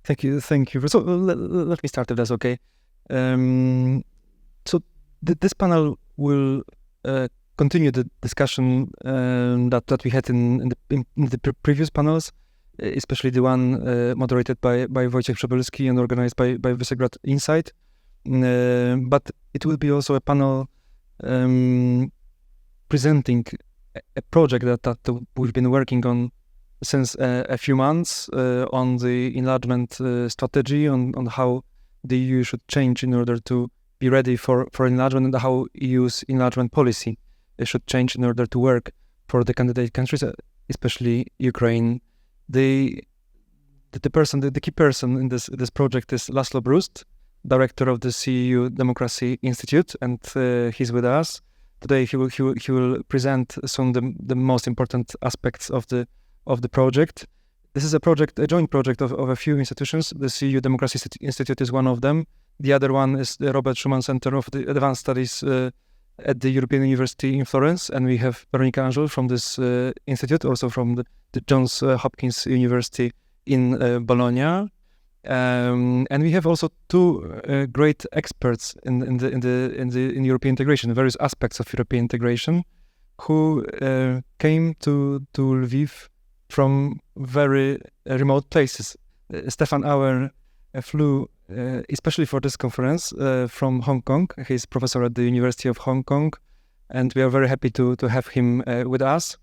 Thank you. So let me start if that's okay. So this panel will continue the discussion that we had in the previous panels, especially the one moderated by Wojciech Przybylski and organized by Visegrad Insight. But it will be also a panel presenting a project that we've been working on since a few months on the enlargement strategy, on how the EU should change in order to be ready for enlargement, and how EU's enlargement policy should change in order to work for the candidate countries, especially Ukraine. The key person in this project is Laszlo Brust, director of the CEU Democracy Institute, and he's with us today. He will present some of the most important aspects of the project. This is a joint project of a few institutions. The CEU Democracy Institute is one of them. The other one is the Robert Schuman Center of the Advanced Studies at the European University in Florence, and we have Veronika Angel from this institute, also from the Johns Hopkins University in Bologna. And we have also two great experts in European integration, various aspects of European integration, who came to Lviv from very remote places. Stefan Auer flew especially for this conference from Hong Kong. He's professor at the University of Hong Kong, and we are very happy to have him with us.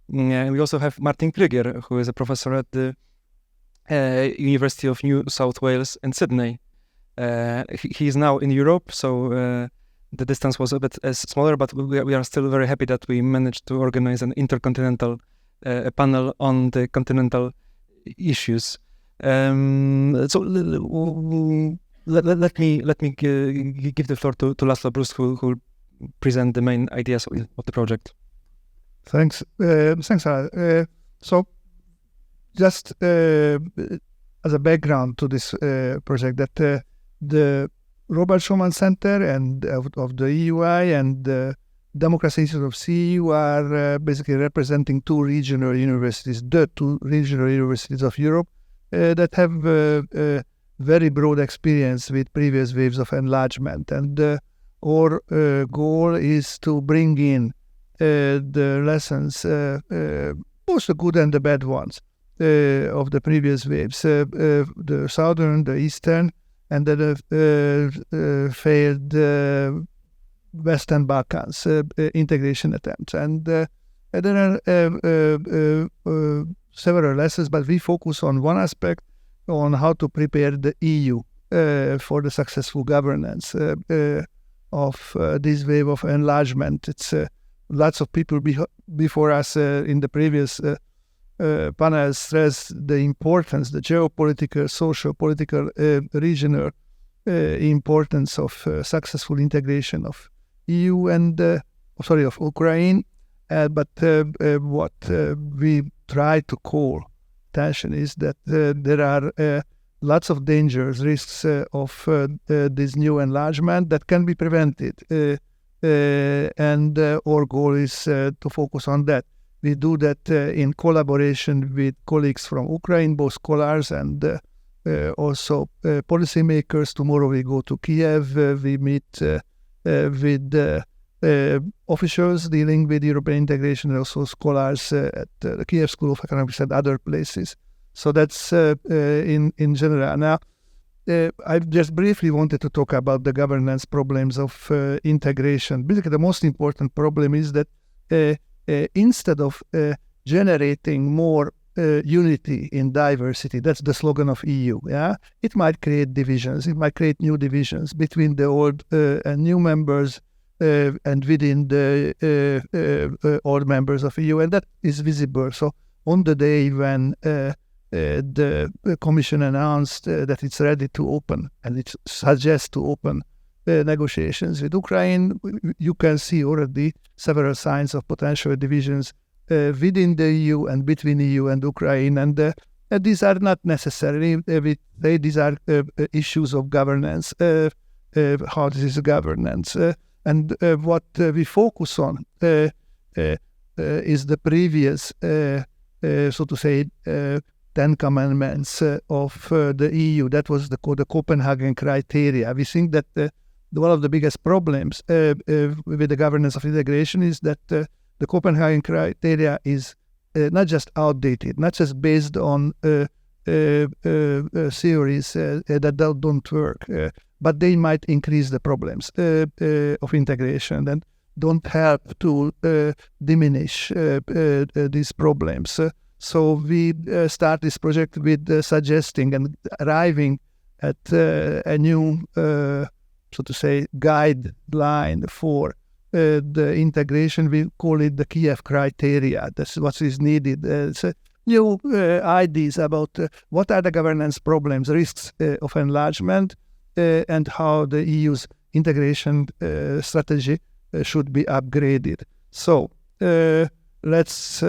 We also have Martin Krüger, who is a professor at the University of New South Wales in Sydney. He is now in Europe, so the distance was a bit smaller, but we are still very happy that we managed to organize an intercontinental panel on the continental issues. So let me give the floor to Laszlo Brust, who will present the main ideas of the project. Thanks, Alan. So just as a background to this project, that the Robert Schuman Center and of the EUI and the Democracy Institute of CEU are basically representing two regional universities of Europe that have very broad experience with previous waves of enlargement. And our goal is to bring in the lessons, both the good and the bad ones, of the previous waves, the southern, the eastern, and the failed Western Balkans integration attempts. And there are several lessons, but we focus on one aspect, on how to prepare the EU for the successful governance of this wave of enlargement. It's lots of people before us in the previous panels stress the importance, the geopolitical, social, political, regional importance of successful integration of EU and of Ukraine. But what we try to call attention is that there are lots of dangers, risks of this new enlargement that can be prevented. And our goal is to focus on that. We do that in collaboration with colleagues from Ukraine, both scholars and also policymakers. Tomorrow we go to Kiev. We meet with officials dealing with European integration, and also scholars at the Kiev School of Economics and other places. So that's in general. Now, I just briefly wanted to talk about the governance problems of integration. Basically, the most important problem is that instead of generating more unity in diversity, that's the slogan of EU, it might create divisions. It might create new divisions between the old and new members, and within the old members of EU, and that is visible. So on the day when the Commission announced that it's ready to open, and it suggests to open negotiations with Ukraine, you can see already several signs of potential divisions within the EU and between EU and Ukraine, and these are not necessarily, these are issues of governance, how this is governance. And what we focus on is the previous, so to say, Ten Commandments of the EU. That was the Copenhagen criteria. We think that one of the biggest problems with the governance of integration is that the Copenhagen criteria is not just outdated, not just based on theories that don't work, but they might increase the problems of integration and don't help to diminish these problems. So we start this project with suggesting and arriving at a new, so to say, guideline for the integration. We call it the Kiev criteria. That's what is needed. It's new ideas about what are the governance problems, risks of enlargement, and how the EU's integration strategy should be upgraded. So let's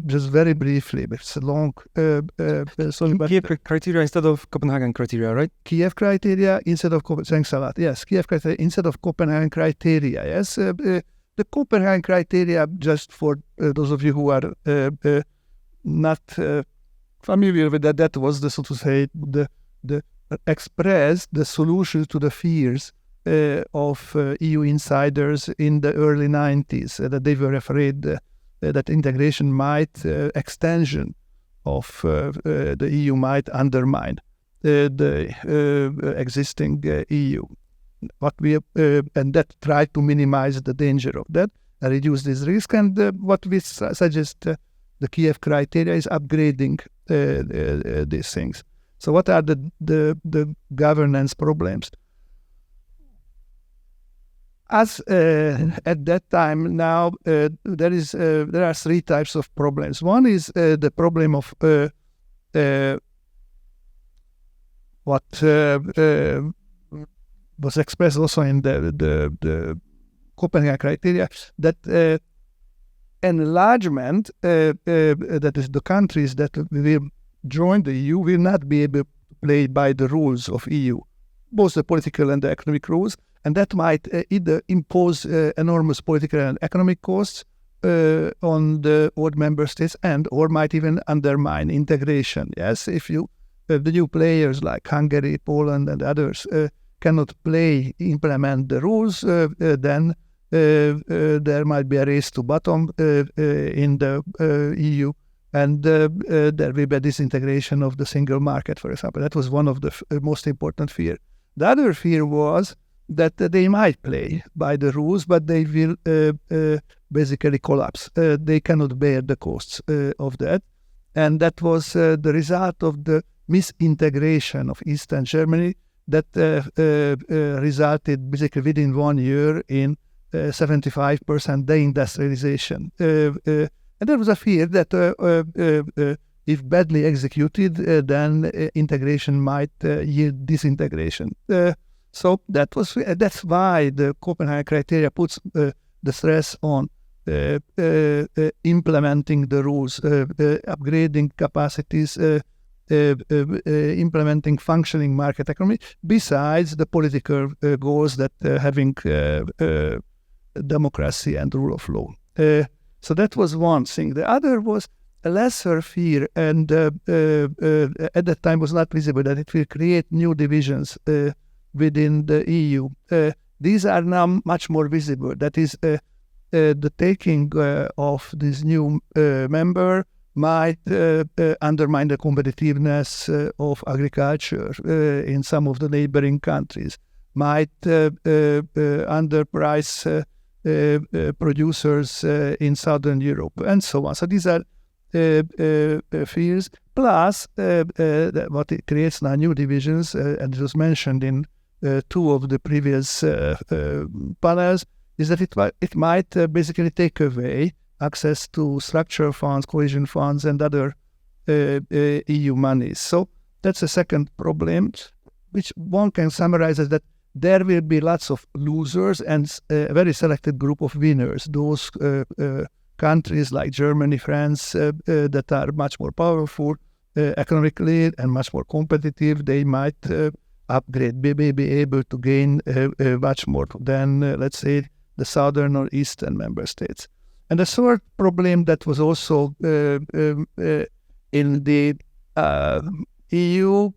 just very briefly, it's a long... Kiev criteria instead of Copenhagen criteria, right? Kiev criteria instead of... Thanks a lot. Yes, Kiev criteria instead of Copenhagen criteria. Yes, the Copenhagen criteria, just for those of you who are not familiar with that was the, so to say, the expressed the solution to the fears of EU insiders in the early 90s, that they were afraid that integration might, extension of the EU might undermine the existing EU. What we and that tried to minimize the danger of that, reduce this risk, and what we suggest the Kiev criteria is upgrading these things. So what are the governance problems? As at that time now, there are three types of problems. One is the problem of what was expressed also in the Copenhagen criteria, that enlargement, that is the countries that will join the EU, will not be able to play by the rules of EU, both the political and the economic rules, and that might either impose enormous political and economic costs on the old member states, and or might even undermine integration. Yes, if the new players like Hungary, Poland, and others cannot implement the rules, then there might be a race to bottom in the EU, and there will be a disintegration of the single market, for example. That was one of the most important fear. The other fear was that they might play by the rules, but they will basically collapse. They cannot bear the costs of that. And that was the result of the misintegration of Eastern Germany that resulted basically within 1 year in 75% deindustrialization. And there was a fear that if badly executed, then integration might yield disintegration. So that's why the Copenhagen criteria puts the stress on implementing the rules, upgrading capacities, implementing functioning market economy, besides the political goals that having democracy and rule of law. So that was one thing. The other was a lesser fear, and at that time was not visible, that it will create new divisions within the EU. These are now much more visible. That is, the taking of this new member might undermine the competitiveness of agriculture in some of the neighboring countries, might underprice producers in Southern Europe, and so on. So these are fears, plus what it creates now new divisions, and it was mentioned in two of the previous panels, is that it might basically take away access to structural funds, cohesion funds, and other EU monies. So that's a second problem, which one can summarize as that there will be lots of losers and a very selected group of winners. Those countries like Germany, France, that are much more powerful economically and much more competitive, they might upgrade, be able to gain much more than, let's say, the southern or eastern member states. And the third problem that was also in the EU,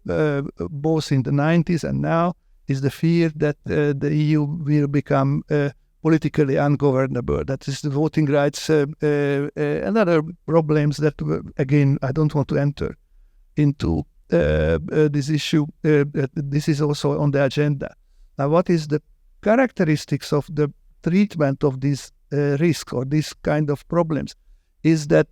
both in the 90s and now, is the fear that the EU will become politically ungovernable. That is the voting rights and other problems that, again, I don't want to enter into this issue. This is also on the agenda. Now, what is the characteristics of the treatment of this risk or this kind of problems is that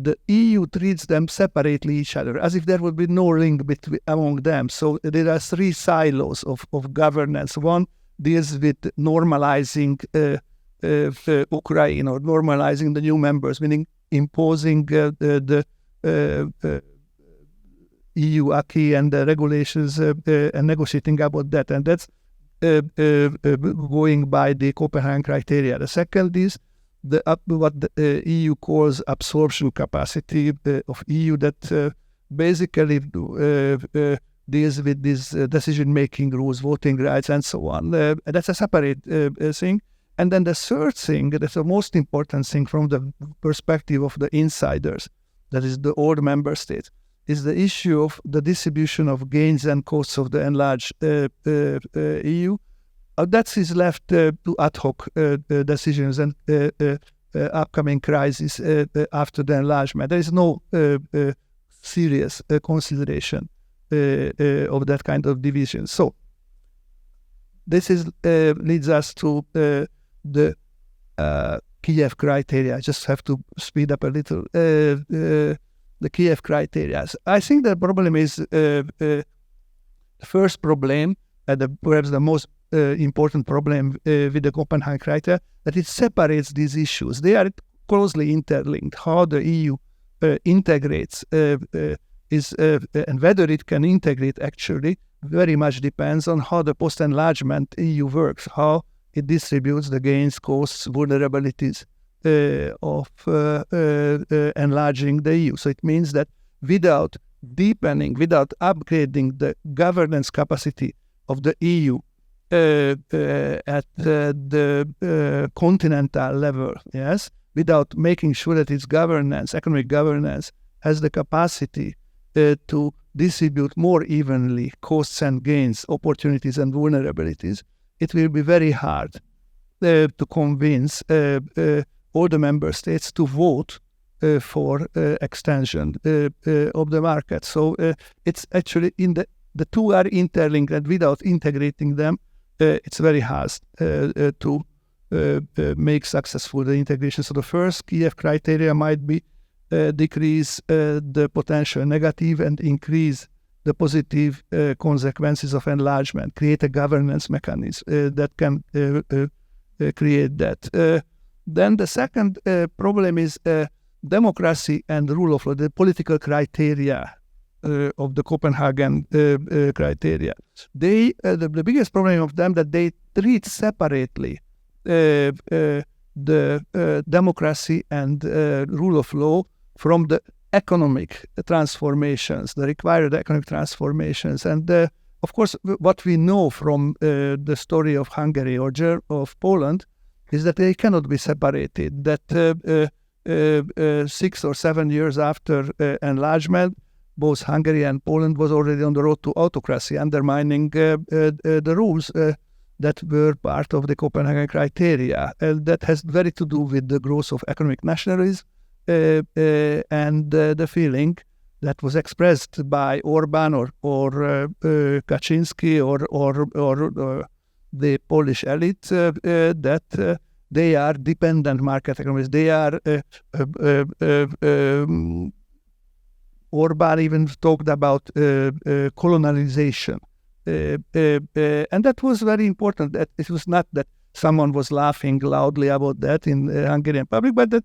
the EU treats them separately each other, as if there would be no link among them. So there are three silos of governance. One deals with normalizing Ukraine or normalizing the new members, meaning imposing the EU acquis and the regulations and negotiating about that. And that's going by the Copenhagen criteria. The second is what the EU calls absorption capacity of EU that basically deals with these decision-making rules, voting rights, and so on. That's a separate thing. And then the third thing, that's the most important thing from the perspective of the insiders, that is the old member states, is the issue of the distribution of gains and costs of the enlarged EU. That is left to ad hoc decisions and upcoming crises after the enlargement. There is no serious consideration of that kind of division. So this is leads us to the Kiev criteria. I just have to speed up a little. The Kiev criteria. I think the problem is the first problem, perhaps the most important problem with the Copenhagen criteria, that it separates these issues. They are closely interlinked. How the EU integrates and whether it can integrate actually very much depends on how the post-enlargement EU works, how it distributes the gains, costs, vulnerabilities of enlarging the EU. So it means that without deepening, without upgrading the governance capacity of the EU at the continental level, yes, without making sure that its governance, economic governance, has the capacity to distribute more evenly costs and gains, opportunities and vulnerabilities, it will be very hard to convince all the member states to vote for extension of the market. So it's actually the two are interlinked, and without integrating them, it's very hard to make successful the integration. So the first Kiev criteria might be decrease the potential negative and increase the positive consequences of enlargement, create a governance mechanism that can create that. Then the second problem is democracy and rule of law, the political criteria of the Copenhagen criteria. The biggest problem of them that they treat separately the democracy and rule of law from the economic transformations, the required economic transformations. And of course, what we know from the story of Hungary or of Poland is that they cannot be separated, that 6 or 7 years after enlargement, both Hungary and Poland was already on the road to autocracy, undermining the rules that were part of the Copenhagen criteria. That has very to do with the growth of economic nationalism and the feeling that was expressed by Orban or Kaczynski or the Polish elite that they are dependent market economies. They are Orban even talked about colonialization. And that was very important. That it was not that someone was laughing loudly about that in the Hungarian public, but that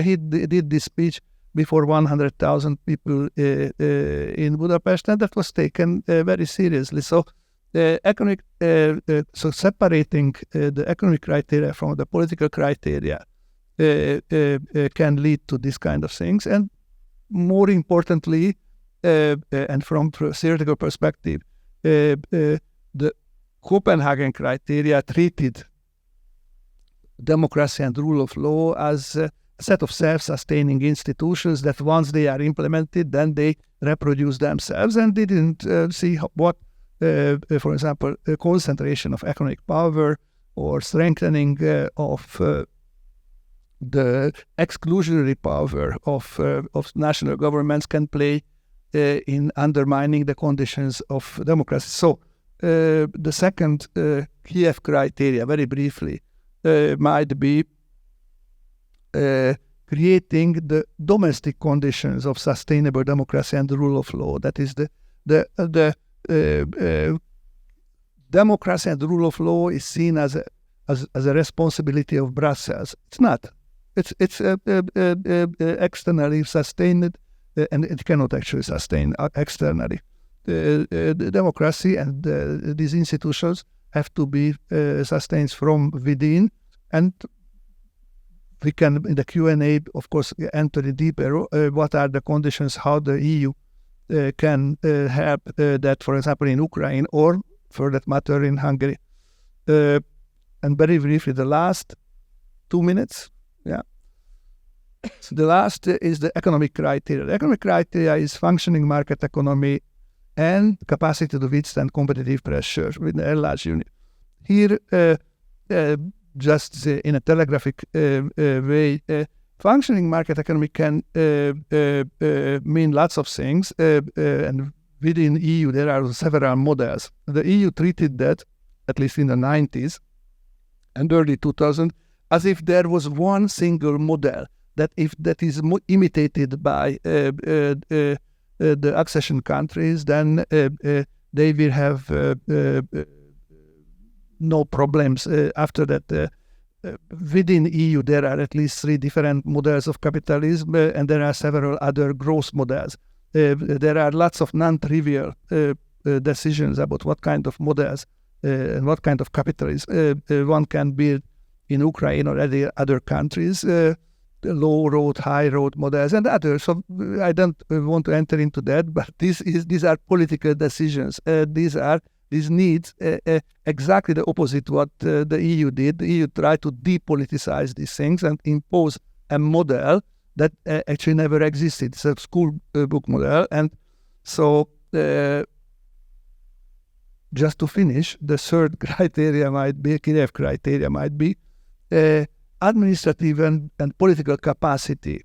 he did this speech before 100,000 people in Budapest, and that was taken very seriously. So economic, so separating the economic criteria from the political criteria can lead to this kind of things. And more importantly, and from a theoretical perspective, the Copenhagen criteria treated democracy and rule of law as set of self-sustaining institutions that once they are implemented, then they reproduce themselves, and they didn't see what, for example, a concentration of economic power or strengthening of the exclusionary power of national governments can play in undermining the conditions of democracy. So the second Kiev criteria, very briefly, might be creating the domestic conditions of sustainable democracy and the rule of law. That is the democracy and the rule of law is seen as a responsibility of Brussels. It's not. It's externally sustained, and it cannot actually sustain externally. The democracy and these institutions have to be sustained from within, and we can, in the Q&A, of course, enter deeper what are the conditions, how the EU can help that, for example, in Ukraine or, for that matter, in Hungary. And very briefly, the last 2 minutes, So the last is the economic criteria. The economic criteria is functioning market economy and capacity to withstand competitive pressure with the enlarged union. Here, just in a telegraphic way, functioning market economy can mean lots of things, and within EU there are several models. The EU treated that, at least in the 90s and early 2000s, as if there was one single model, that if that is imitated by the accession countries, then they will have no problems. After that, within EU, there are at least 3 different models of capitalism, and there are several other growth models. There are lots of non-trivial decisions about what kind of models and what kind of capitalism one can build in Ukraine or other countries. Low road, high road models and others. So I don't want to enter into that, but these are political decisions. These needs exactly the opposite what the EU did. The EU tried to depoliticize these things and impose a model that actually never existed. It's a school book model. And so just to finish, the third criteria might be, Kiev criteria might be, administrative and political capacity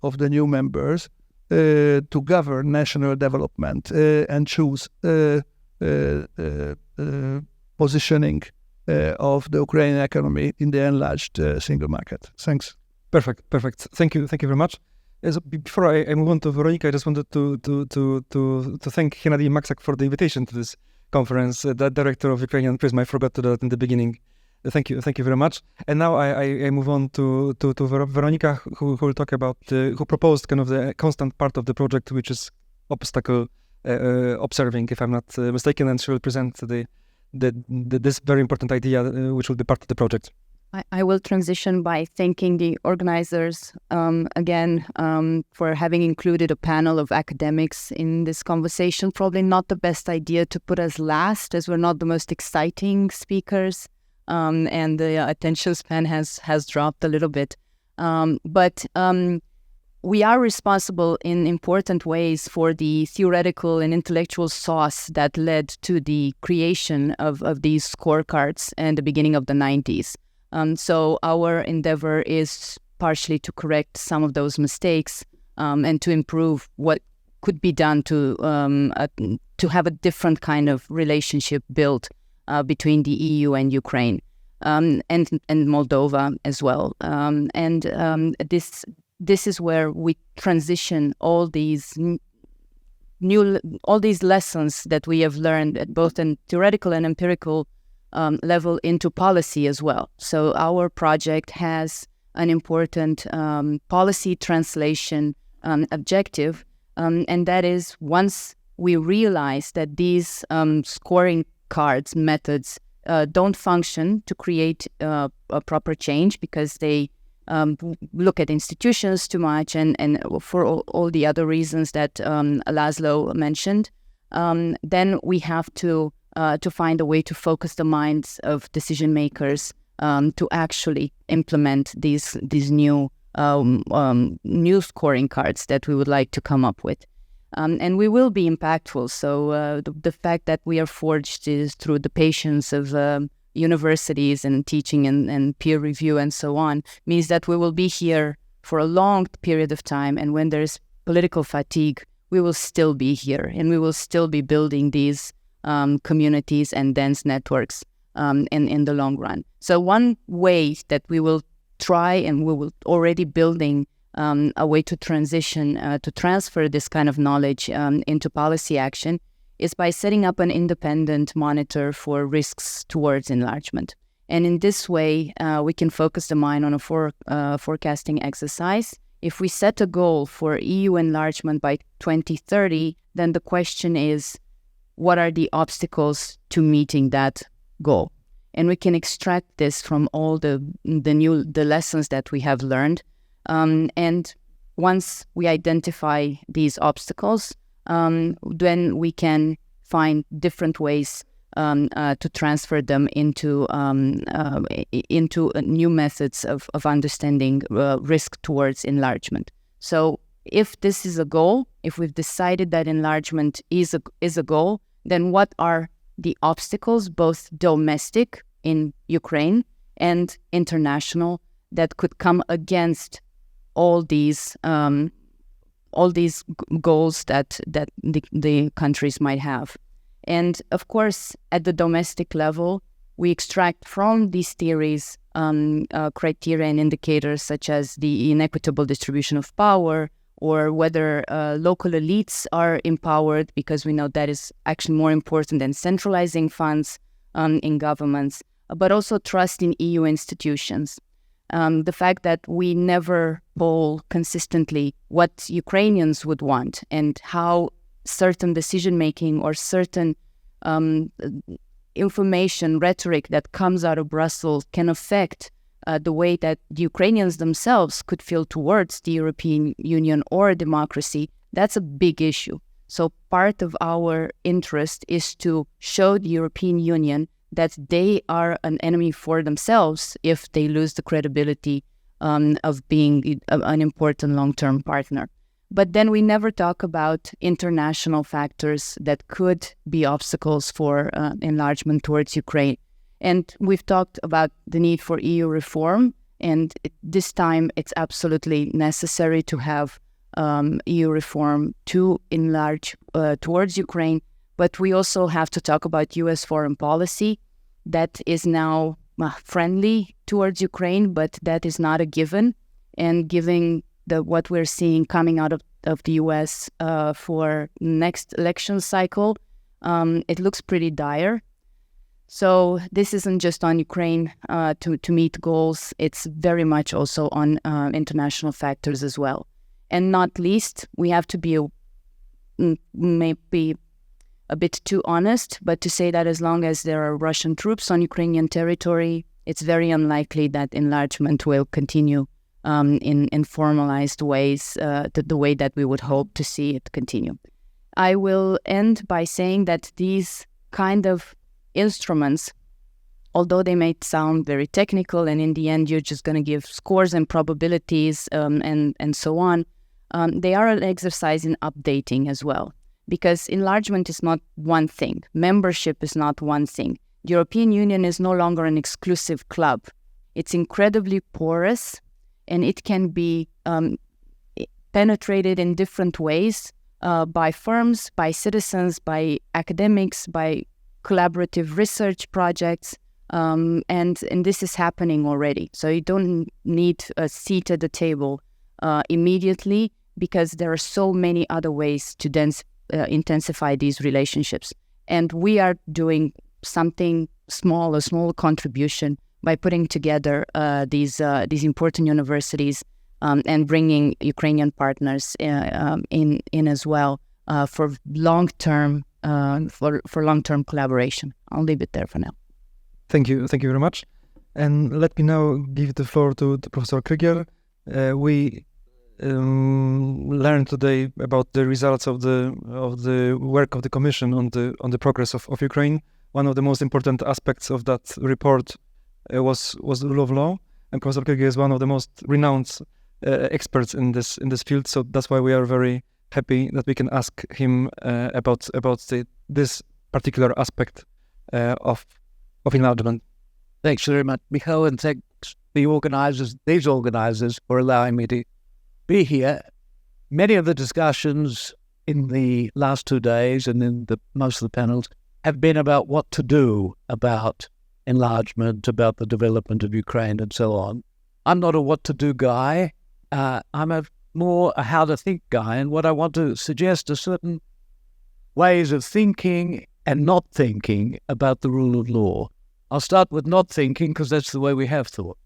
of the new members to govern national development and choose positioning of the Ukrainian economy in the enlarged single market. Thanks. Perfect. Thank you very much. Before I move on to Veronika, I just wanted to thank Hennady Maksak for the invitation to this conference, the director of Ukrainian Prism. I forgot to do that in the beginning. Thank you very much. And now I move on to Veronika, who will talk about who proposed kind of the constant part of the project, which is obstacle observing, if I'm not mistaken, and she will present this very important idea, which will be part of the project. I will transition by thanking the organizers again for having included a panel of academics in this conversation. Probably not the best idea to put us last, as we're not the most exciting speakers. And the attention span has dropped a little bit. But we are responsible in important ways for the theoretical and intellectual sauce that led to the creation of these scorecards in the beginning of the 90s. So our endeavor is partially to correct some of those mistakes and to improve what could be done to have a different kind of relationship built between the EU and Ukraine, and Moldova as well. This is where we transition all these lessons that we have learned at both in theoretical and empirical level into policy as well. So our project has an important policy translation objective, and that is, once we realize that these scoring cards methods don't function to create a proper change, because they look at institutions too much and for all the other reasons that Laszlo mentioned, then we have to find a way to focus the minds of decision makers to actually implement these new new scoring cards that we would like to come up with. And we will be impactful. So the fact that we are forged is through the patience of universities and teaching and peer review and so on, means that we will be here for a long period of time. And when there's political fatigue, we will still be here and we will still be building these communities and dense networks in the long run. So one way that we will try, and we will already building a way to transition, to transfer this kind of knowledge into policy action, is by setting up an independent monitor for risks towards enlargement. And in this way, we can focus the mind on a forecasting exercise. If we set a goal for EU enlargement by 2030, then the question is, what are the obstacles to meeting that goal? And we can extract this from all the lessons that we have learned. And once we identify these obstacles, then we can find different ways to transfer them into new methods of understanding risk towards enlargement. So if this is a goal, if we've decided that enlargement is a goal, then what are the obstacles, both domestic in Ukraine and international, that could come against all these goals that the countries might have. And of course, at the domestic level, we extract from these theories criteria and indicators such as the inequitable distribution of power, or whether local elites are empowered, because we know that is actually more important than centralizing funds in governments, but also trust in EU institutions. The fact that we never poll consistently what Ukrainians would want and how certain decision-making or certain information, rhetoric that comes out of Brussels can affect the way that the Ukrainians themselves could feel towards the European Union or democracy, that's a big issue. So part of our interest is to show the European Union that they are an enemy for themselves if they lose the credibility of being an important long-term partner. But then we never talk about international factors that could be obstacles for enlargement towards Ukraine. And we've talked about the need for EU reform, and this time it's absolutely necessary to have EU reform to enlarge towards Ukraine. But we also have to talk about US foreign policy that is now friendly towards Ukraine, but that is not a given. And given what we're seeing coming out of the US for next election cycle, it looks pretty dire. So this isn't just on Ukraine to meet goals, it's very much also on international factors as well. And not least, we have to be maybe a bit too honest, but to say that as long as there are Russian troops on Ukrainian territory, it's very unlikely that enlargement will continue in formalized ways, the way that we would hope to see it continue. I will end by saying that these kind of instruments, although they may sound very technical and in the end you're just going to give scores and probabilities and so on, they are an exercise in updating as well. Because enlargement is not one thing. Membership is not one thing. The European Union is no longer an exclusive club. It's incredibly porous, and it can be penetrated in different ways by firms, by citizens, by academics, by collaborative research projects, and this is happening already. So you don't need a seat at the table immediately, because there are so many other ways to intensify these relationships. And we are doing something small, a small contribution by putting together these important universities and bringing Ukrainian partners in as well for long-term collaboration. I'll leave it there for now. Thank you very much. And let me now give the floor to Professor Krieger. We learned today about the results of the work of the Commission on the progress of Ukraine. One of the most important aspects of that report was the rule of law, and Professor Krieger is one of the most renowned experts in this field. So that's why we are very happy that we can ask him about this particular aspect of enlargement. Thanks very much, Michael, and thanks these organisers, for allowing me to be here. Many of the discussions in the last 2 days and in most of the panels have been about what to do about enlargement, about the development of Ukraine and so on. I'm not a what to do guy. I'm more a how to think guy, and what I want to suggest are certain ways of thinking and not thinking about the rule of law. I'll start with not thinking because that's the way we have thought.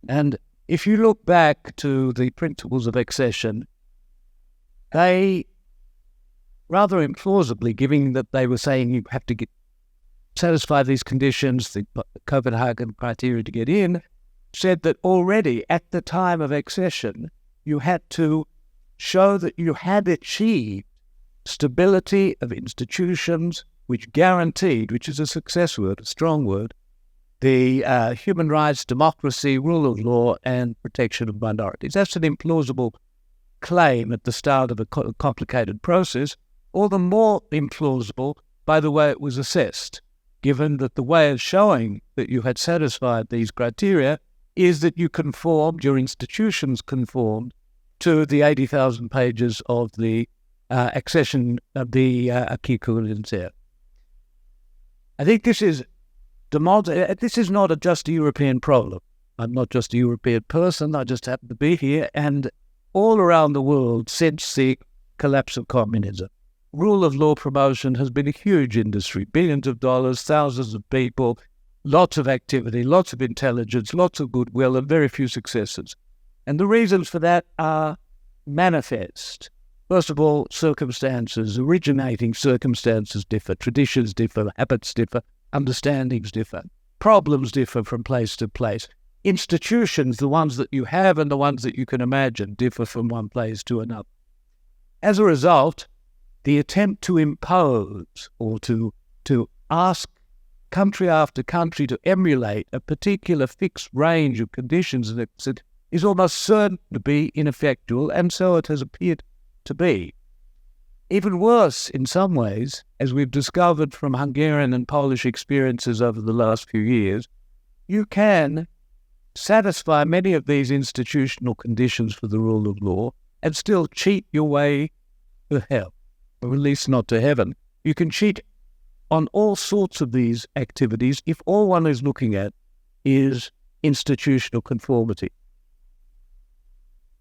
And if you look back to the principles of accession, they, rather implausibly, given that they were saying you have to satisfy these conditions, the Copenhagen criteria to get in, said that already at the time of accession, you had to show that you had achieved stability of institutions which guaranteed, which is a success word, a strong word, the human rights, democracy, rule of law, and protection of minorities. That's an implausible claim at the start of a complicated process, all the more implausible by the way it was assessed, given that the way of showing that you had satisfied these criteria is that you conformed, your institutions conformed, to the 80,000 pages of the accession of the acquis communautaire. I think this is not just a European problem. I'm not just a European person. I just happen to be here. And all around the world since the collapse of communism, rule of law promotion has been a huge industry, billions of dollars, thousands of people, lots of activity, lots of intelligence, lots of goodwill, and very few successes. And the reasons for that are manifest. First of all, originating circumstances differ, traditions differ, habits differ, understandings differ, problems differ from place to place. Institutions, the ones that you have and the ones that you can imagine, differ from one place to another. As a result, the attempt to impose or to ask country after country to emulate a particular fixed range of conditions is almost certain to be ineffectual, and so it has appeared to be. Even worse, in some ways, as we've discovered from Hungarian and Polish experiences over the last few years, you can satisfy many of these institutional conditions for the rule of law and still cheat your way to hell, or at least not to heaven. You can cheat on all sorts of these activities if all one is looking at is institutional conformity.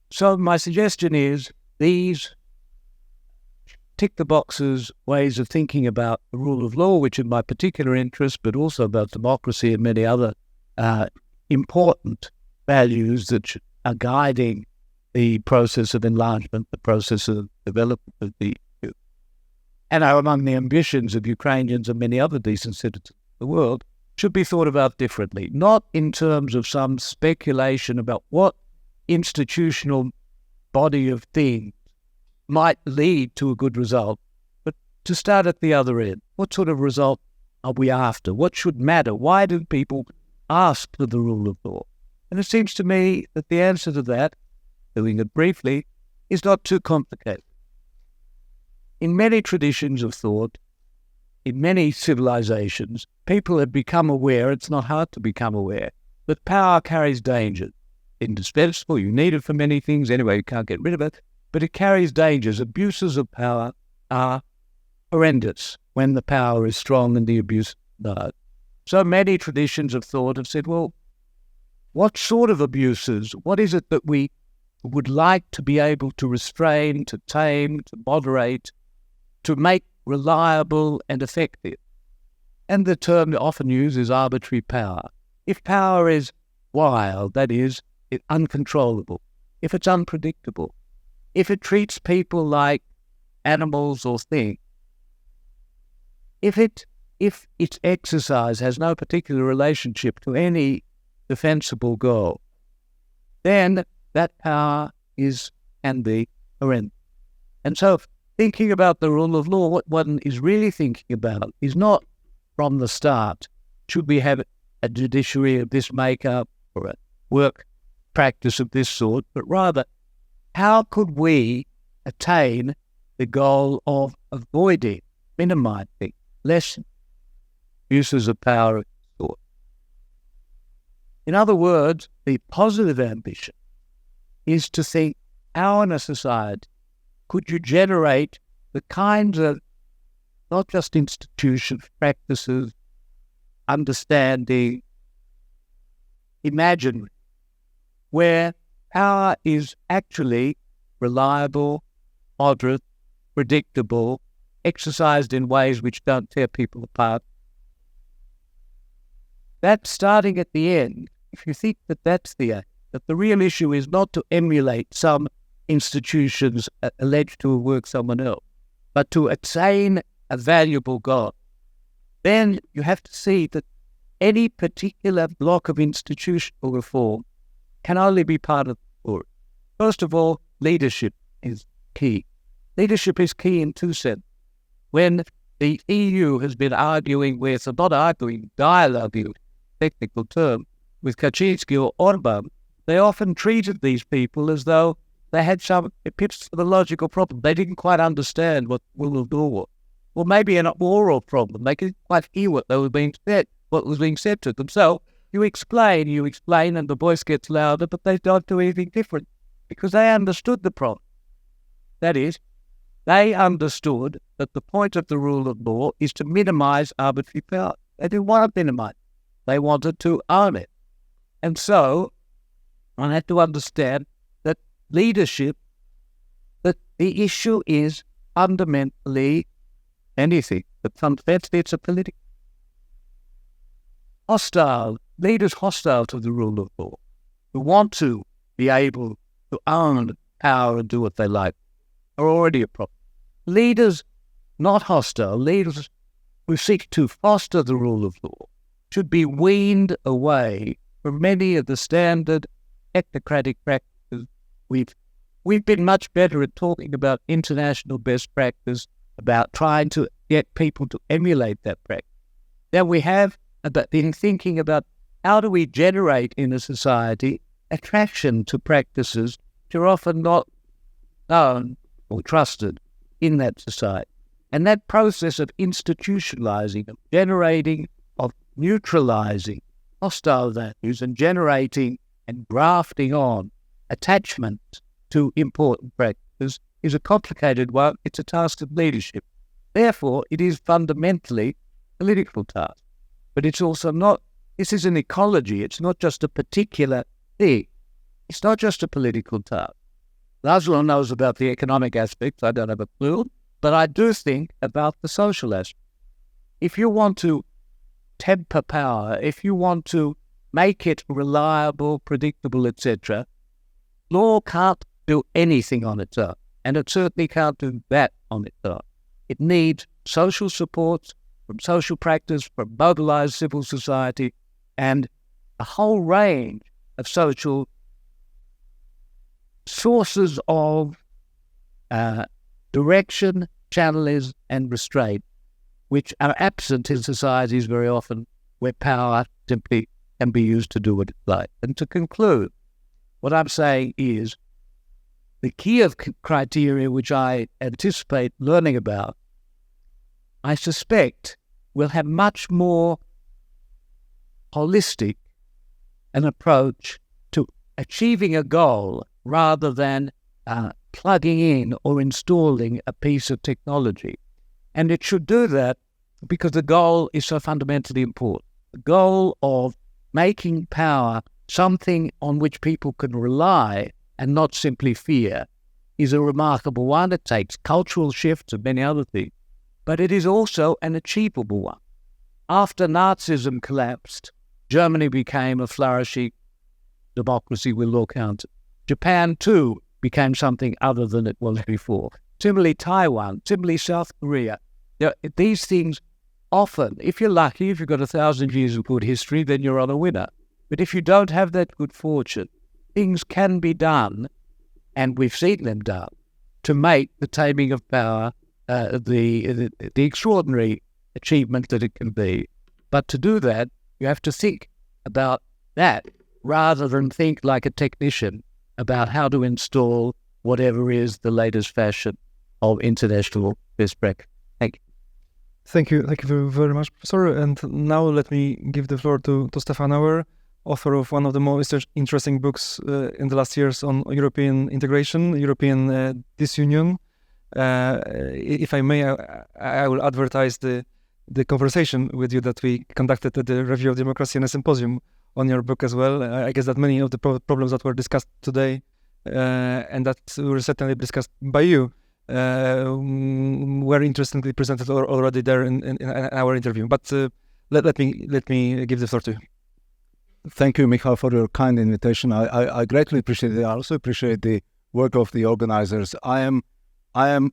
So my suggestion is these tick the boxes ways of thinking about the rule of law, which is my particular interest, but also about democracy and many other important values that are guiding the process of enlargement, the process of development of the EU, and are among the ambitions of Ukrainians and many other decent citizens of the world, should be thought about differently, not in terms of some speculation about what institutional body of things might lead to a good result, but to start at the other end. What sort of result are we after? What should matter? Why do people ask for the rule of law? And it seems to me that the answer to that, doing it briefly, is not too complicated. In many traditions of thought, in many civilizations, people have become aware, it's not hard to become aware, that power carries danger. Indispensable, you need it for many things, anyway, you can't get rid of it, but it carries dangers. Abuses of power are horrendous when the power is strong and the abuse is not. So many traditions of thought have said, well, what sort of abuses, what is it that we would like to be able to restrain, to tame, to moderate, to make reliable and effective? And the term often used is arbitrary power. If power is wild, that is, it's uncontrollable, if it's unpredictable, if it treats people like animals or things, if its exercise has no particular relationship to any defensible goal, then that power can be horrendous. And so thinking about the rule of law, what one is really thinking about is not from the start, should we have a judiciary of this makeup or a work practice of this sort, but rather how could we attain the goal of avoiding, minimizing, less uses of power of this sort? In other words, the positive ambition is to think, how in a society could you generate the kinds of not just institutions, practices, understanding, imaginary, where power is actually reliable, moderate, predictable, exercised in ways which don't tear people apart. That's starting at the end. If you think that that's the aim, that the real issue is not to emulate some institutions alleged to have worked someone else, but to attain a valuable goal, then you have to see that any particular block of institutional reform can only be part of the story. First of all, leadership is key. Leadership is key in two senses. When the EU has been arguing with, or not arguing, dialoguing, technical term, with Kaczynski or Orban, they often treated these people as though they had some epistemological problem. They didn't quite understand what rule of law was. Or maybe an oral problem. They couldn't quite hear what was being said to them. So you explain, and the voice gets louder, but they don't do anything different because they understood the problem. That is, they understood that the point of the rule of law is to minimize arbitrary power. They didn't want to minimize it. They wanted to own it. And so I had to understand that leadership, that the issue is fundamentally anything, but fundamentally it's a political. Leaders hostile to the rule of law, who want to be able to own power and do what they like, are already a problem. Leaders not hostile, leaders who seek to foster the rule of law, should be weaned away from many of the standard technocratic practices. We've been much better at talking about international best practice, about trying to get people to emulate that practice, than we have about in thinking about how do we generate in a society attraction to practices which are often not known or trusted in that society. And that process of institutionalizing, of generating, of neutralizing hostile values and generating and grafting on attachment to important practices is a complicated one. It's a task of leadership. Therefore, it is fundamentally a political task. But it's also not, this is an ecology. It's not just a particular thing. It's not just a political task. Laszlo knows about the economic aspects. I don't have a clue. But I do think about the social aspect. If you want to temper power, if you want to make it reliable, predictable, etc., law can't do anything on its own. And it certainly can't do that on its own. It needs social supports from social practice, from mobilized civil society, and a whole range of social sources of direction, channels, and restraint, which are absent in societies very often where power simply can be used to do what it likes. And to conclude, what I'm saying is the key of criteria which I anticipate learning about, I suspect, will have much more holistic an approach to achieving a goal rather than plugging in or installing a piece of technology. And it should do that because the goal is so fundamentally important. The goal of making power something on which people can rely and not simply fear is a remarkable one. It takes cultural shifts and many other things, but it is also an achievable one. After Nazism collapsed, Germany became a flourishing democracy with law counted. Japan, too, became something other than it was before. Similarly, Taiwan, similarly, South Korea. These things often, if you're lucky, if you've got 1,000 years of good history, then you're on a winner. But if you don't have that good fortune, things can be done, and we've seen them done, to make the taming of power the extraordinary achievement that it can be. But to do that, you have to think about that rather than think like a technician about how to install whatever is the latest fashion of international best practice. Thank you. Thank you very much, Professor. And now let me give the floor to Stefan Auer, author of one of the most interesting books in the last years on European integration, European disunion. If I may, I will advertise the conversation with you that we conducted at the Review of Democracy and a symposium on your book as well. I guess that many of the problems that were discussed today and that were certainly discussed by you were interestingly presented already there in our interview. But let me give the floor to you. Thank you, Michal, for your kind invitation. I greatly appreciate it. I also appreciate the work of the organizers. I am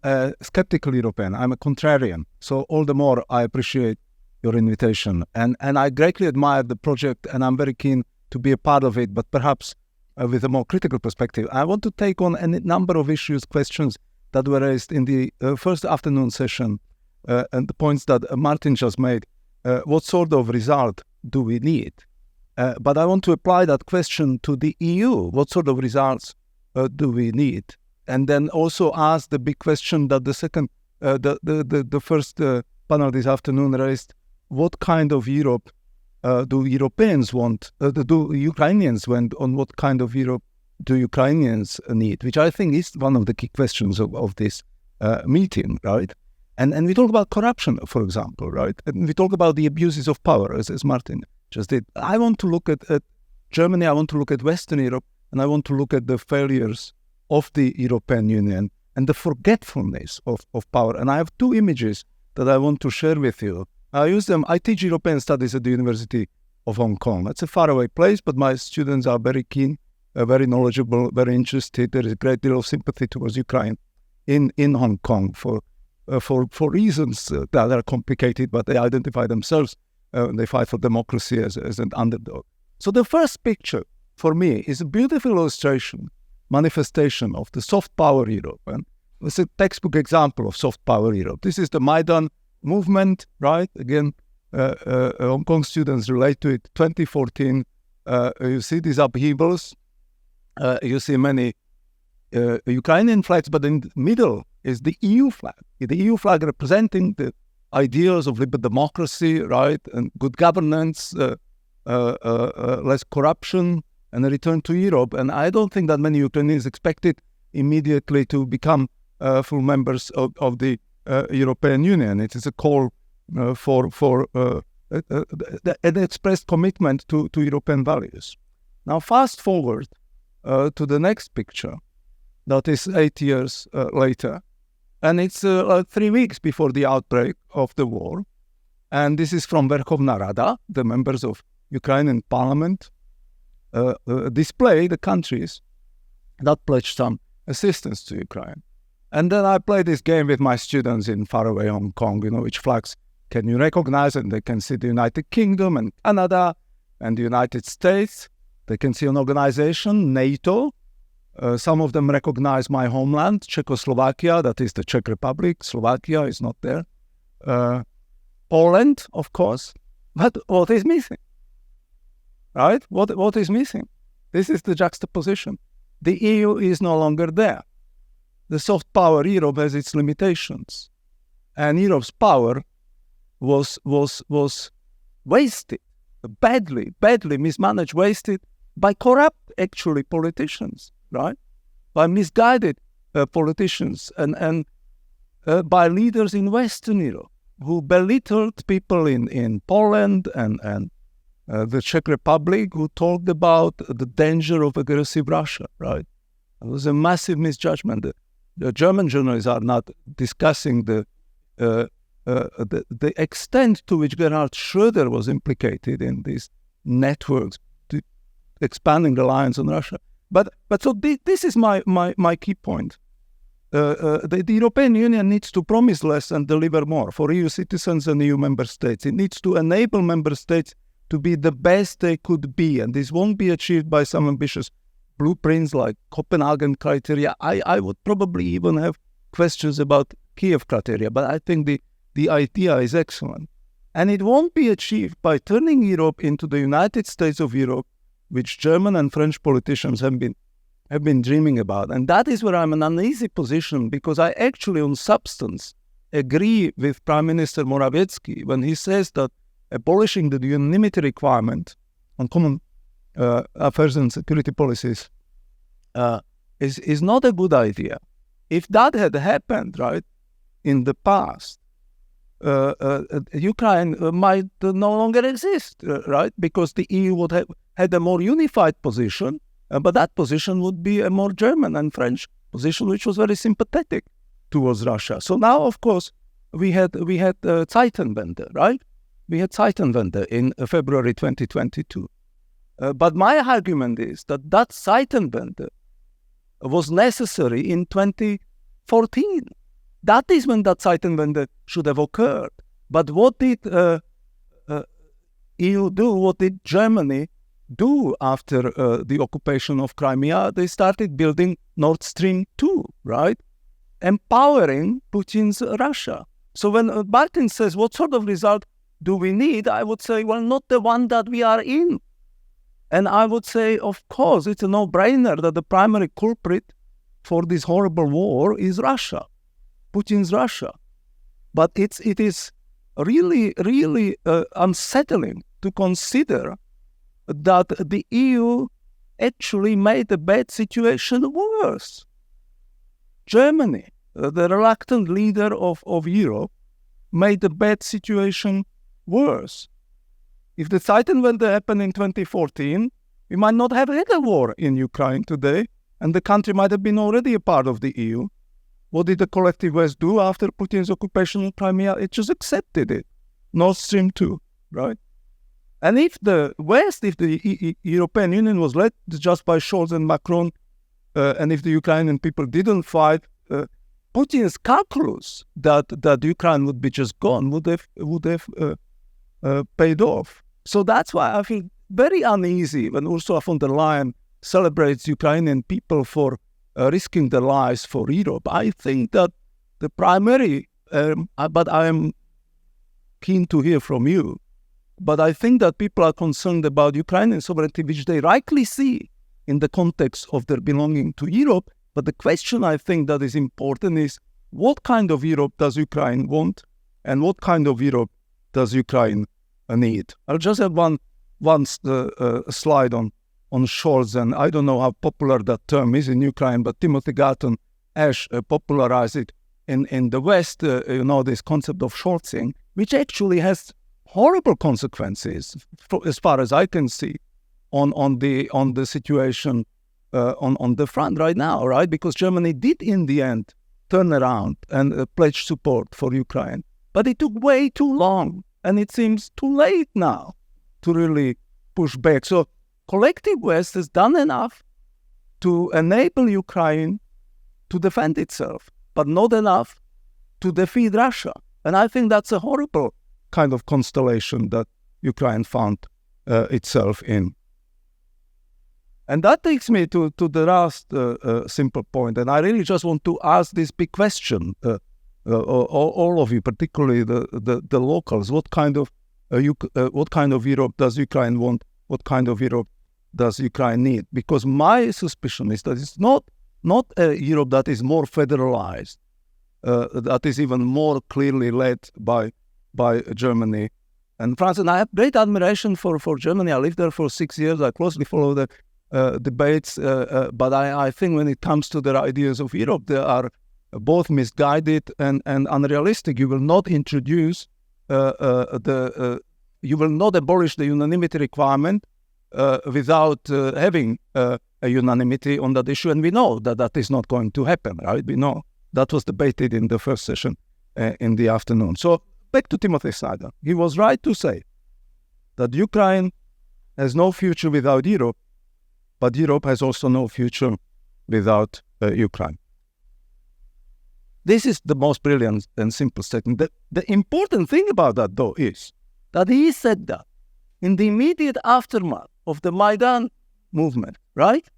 a skeptical European. I'm a contrarian. So all the more I appreciate your invitation. And I greatly admire the project, and I'm very keen to be a part of it, but perhaps with a more critical perspective. I want to take on a number of issues, questions that were raised in the first afternoon session, and the points that Martin just made. What sort of result do we need? But I want to apply that question to the EU. What sort of results do we need? And then also ask the big question that the first panel this afternoon raised: what kind of Europe do Europeans want? Do Ukrainians want? On what kind of Europe do Ukrainians need? Which I think is one of the key questions of this meeting, right? And we talk about corruption, for example, right? And we talk about the abuses of power, as Martin just did. I want to look at Germany, I want to look at Western Europe, and I want to look at the failures of the European Union and the forgetfulness of power. And I have two images that I want to share with you. I use them. I teach European studies at the University of Hong Kong. It's a faraway place, but my students are very keen, very knowledgeable, very interested. There is a great deal of sympathy towards Ukraine in Hong Kong for reasons that are complicated, but they identify themselves. They fight for democracy as an underdog. So the first picture for me is a beautiful illustration, manifestation of the soft power Europe. And it's a textbook example of soft power Europe. This is the Maidan movement, right? Again, Hong Kong students relate to it. 2014, you see these upheavals. You see many Ukrainian flags, but in the middle is the EU flag. The EU flag representing the ideals of liberal democracy, right, and good governance, less corruption, and a return to Europe. And I don't think that many Ukrainians expected immediately to become full members of the European Union. It is a call for an expressed commitment to European values. Now, fast forward to the next picture, that is 8 years later. And it's 3 weeks before the outbreak of the war. And this is from Verkhovna Rada, the members of Ukrainian parliament, display the countries that pledged some assistance to Ukraine. And then I play this game with my students in faraway Hong Kong, which flags can you recognize? And they can see the United Kingdom and Canada and the United States. They can see an organization, NATO. Some of them recognize my homeland, Czechoslovakia, that is the Czech Republic. Slovakia is not there. Poland, of course. But what is missing? Right? What is missing? This is the juxtaposition. The EU is no longer there. The soft power Europe has its limitations. And Europe's power was wasted, badly mismanaged, wasted by corrupt, actually, politicians. Right, by misguided politicians and by leaders in Western Europe who belittled people in Poland and the Czech Republic, who talked about the danger of aggressive Russia. Right, it was a massive misjudgment. The German journalists are not discussing the extent to which Gerhard Schröder was implicated in these networks, expanding reliance on Russia. But so this is my key point. The European Union needs to promise less and deliver more for EU citizens and EU member states. It needs to enable member states to be the best they could be. And this won't be achieved by some ambitious blueprints like Copenhagen criteria. I would probably even have questions about Kiev criteria, but I think the idea is excellent. And it won't be achieved by turning Europe into the United States of Europe, which German and French politicians have been have been dreaming about. And that is where I'm in an uneasy position, because I actually, on substance, agree with Prime Minister Morawiecki when he says that abolishing the unanimity requirement on common affairs and security policies is not a good idea. If that had happened, right, in the past, Ukraine might no longer exist, right? Because the EU would have had a more unified position, but that position would be a more German and French position, which was very sympathetic towards Russia. So now, of course, we had Zeitenwende, right? We had Zeitenwende in February 2022. But my argument is that Zeitenwende was necessary in 2014. That is when that Zeitenwende should have occurred. But what did EU do? What did Germany do after the occupation of Crimea? They started building Nord Stream 2, right? Empowering Putin's Russia. So when Martin says, what sort of result do we need? I would say, well, not the one that we are in. And I would say, of course, it's a no-brainer that the primary culprit for this horrible war is Russia, Putin's Russia. But it is really, really unsettling to consider that the EU actually made the bad situation worse. Germany, the reluctant leader of Europe, made the bad situation worse. If the Zeitenwende happened in 2014, we might not have had a war in Ukraine today, and the country might have been already a part of the EU. What did the collective West do after Putin's occupation of Crimea? It just accepted it. Nord Stream 2, right? And if the West, if the European Union was led just by Scholz and Macron, and if the Ukrainian people didn't fight, Putin's calculus that Ukraine would be just gone would have paid off. So that's why I feel very uneasy when Ursula von der Leyen celebrates Ukrainian people for risking their lives for Europe. I think that the primary, but I am keen to hear from you, but I think that people are concerned about Ukrainian sovereignty, which they rightly see in the context of their belonging to Europe. But the question I think that is important is, what kind of Europe does Ukraine want, and what kind of Europe does Ukraine need? I'll just have one slide on Scholz, and I don't know how popular that term is in Ukraine, but Timothy Garton Ash popularized it in the West, this concept of Scholzing, which actually has horrible consequences, as far as I can see, on the situation on the front right now, right? Because Germany did in the end turn around and pledge support for Ukraine, but it took way too long, and it seems too late now to really push back. So collective West has done enough to enable Ukraine to defend itself, but not enough to defeat Russia. And I think that's a horrible kind of constellation that Ukraine found itself in. And that takes me to the last simple point. And I really just want to ask this big question, all of you, particularly the locals. What kind of Europe does Ukraine want? What kind of Europe does Ukraine need? Because my suspicion is that it's not a Europe that is more federalized, that is even more clearly led by Germany and France. And I have great admiration for Germany. I lived there for 6 years. I closely follow the debates, but I think when it comes to their ideas of Europe, they are both misguided and unrealistic. You will not introduce you will not abolish the unanimity requirement without having a unanimity on that issue, and we know that is not going to happen, right? We know that was debated in the first session in the afternoon. So back to Timothy Snyder. He was right to say that Ukraine has no future without Europe, but Europe has also no future without Ukraine. This is the most brilliant and simple statement. The important thing about that, though, is that he said that in the immediate aftermath of the Maidan movement, right?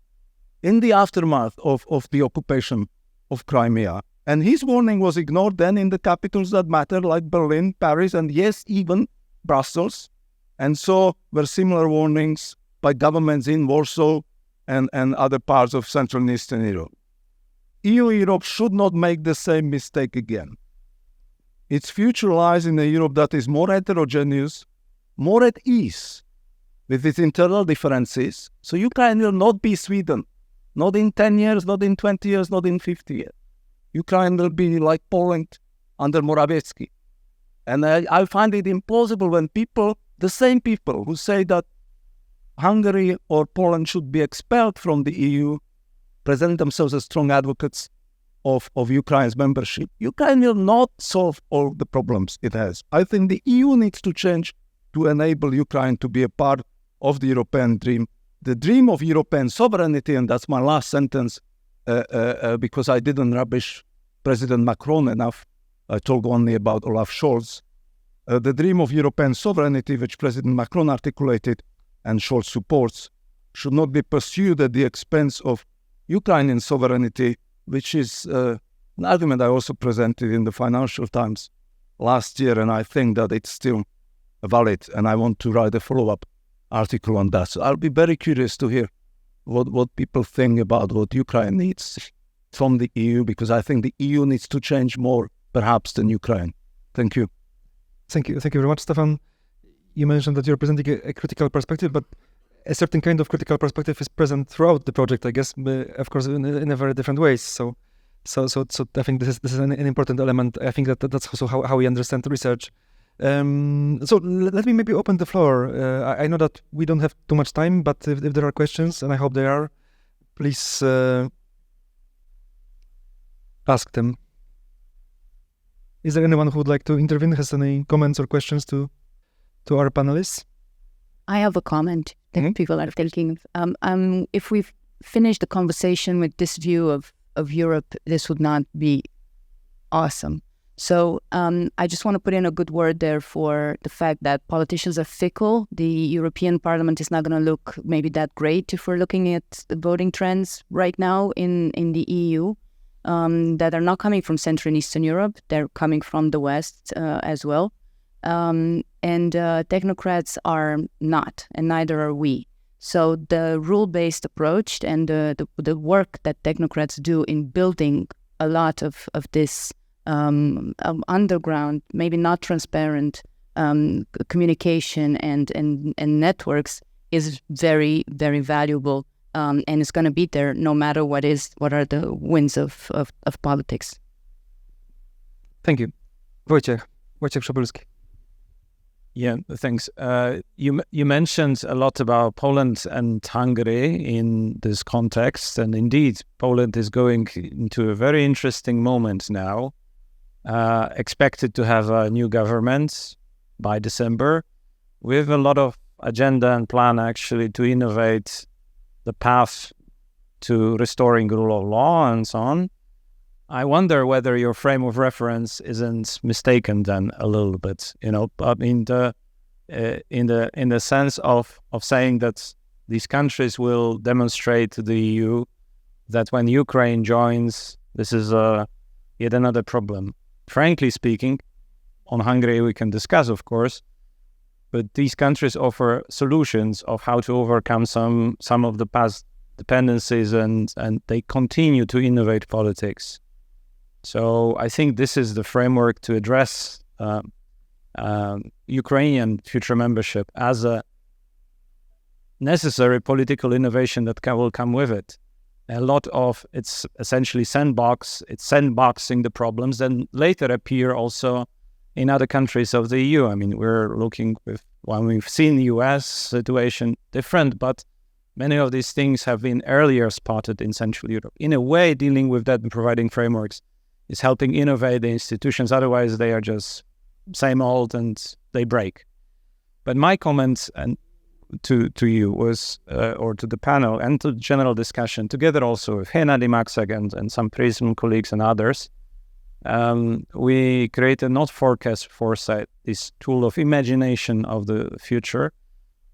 In the aftermath of the occupation of Crimea. And his warning was ignored then in the capitals that matter, like Berlin, Paris, and yes, even Brussels. And so were similar warnings by governments in Warsaw, and other parts of Central and Eastern Europe. EU-Europe should not make the same mistake again. Its future lies in a Europe that is more heterogeneous, more at ease with its internal differences. So Ukraine will not be Sweden, not in 10 years, not in 20 years, not in 50 years. Ukraine will be like Poland under Morawiecki. And I find it implausible when people, the same people who say that Hungary or Poland should be expelled from the EU, present themselves as strong advocates of Ukraine's membership. Ukraine will not solve all the problems it has. I think the EU needs to change to enable Ukraine to be a part of the European dream, the dream of European sovereignty, and that's my last sentence, because I didn't rubbish President Macron enough. I talk only about Olaf Scholz. The dream of European sovereignty, which President Macron articulated and Scholz supports, should not be pursued at the expense of Ukrainian sovereignty, which is an argument I also presented in the Financial Times last year, and I think that it's still valid, and I want to write a follow-up article on that. So I'll be very curious to hear what people think about what Ukraine needs from the EU, because I think the EU needs to change more, perhaps, than Ukraine. Thank you. Thank you very much, Stefan. You mentioned that you're presenting a critical perspective, but a certain kind of critical perspective is present throughout the project, I guess, of course, in a very different ways. So I think this is an important element. I think that's also how we understand research. So let me maybe open the floor. I know that we don't have too much time, but if there are questions, and I hope there are, please ask them. Is there anyone who would like to intervene, has any comments or questions to our panelists? I have a comment that people are thinking. If we've finished the conversation with this view of Europe, this would not be awesome. So I just want to put in a good word there for the fact that politicians are fickle. The European Parliament is not going to look maybe that great if we're looking at the voting trends right now in the EU that are not coming from Central and Eastern Europe. They're coming from the West as well. And technocrats are not, and neither are we. So the rule-based approach and the work that technocrats do in building a lot of this underground, maybe not transparent communication and networks is very, very valuable, and it's going to be there no matter what are the winds of politics. Thank you. Wojciech Przybylski. Yeah, thanks. You mentioned a lot about Poland and Hungary in this context, and indeed, Poland is going into a very interesting moment now. Expected to have a new government by December, with a lot of agenda and plan actually to innovate the path to restoring rule of law and so on. I wonder whether your frame of reference isn't mistaken then a little bit, but in the sense of saying that these countries will demonstrate to the EU that when Ukraine joins, this is yet another problem. Frankly speaking, on Hungary we can discuss, of course, but these countries offer solutions of how to overcome some of the past dependencies, and they continue to innovate politics. So I think this is the framework to address Ukrainian future membership as a necessary political innovation that will come with it. A lot of it's essentially sandboxing the problems that later appear also in other countries of the EU. I mean, we're looking we've seen the US situation different, but many of these things have been earlier spotted in Central Europe. In a way, dealing with that and providing frameworks is helping innovate the institutions. Otherwise, they are just same old and they break. But my comment to you was, or to the panel and to the general discussion, together also with Hennady Maxek and some Prism colleagues and others, we created not forecast, foresight, this tool of imagination of the future.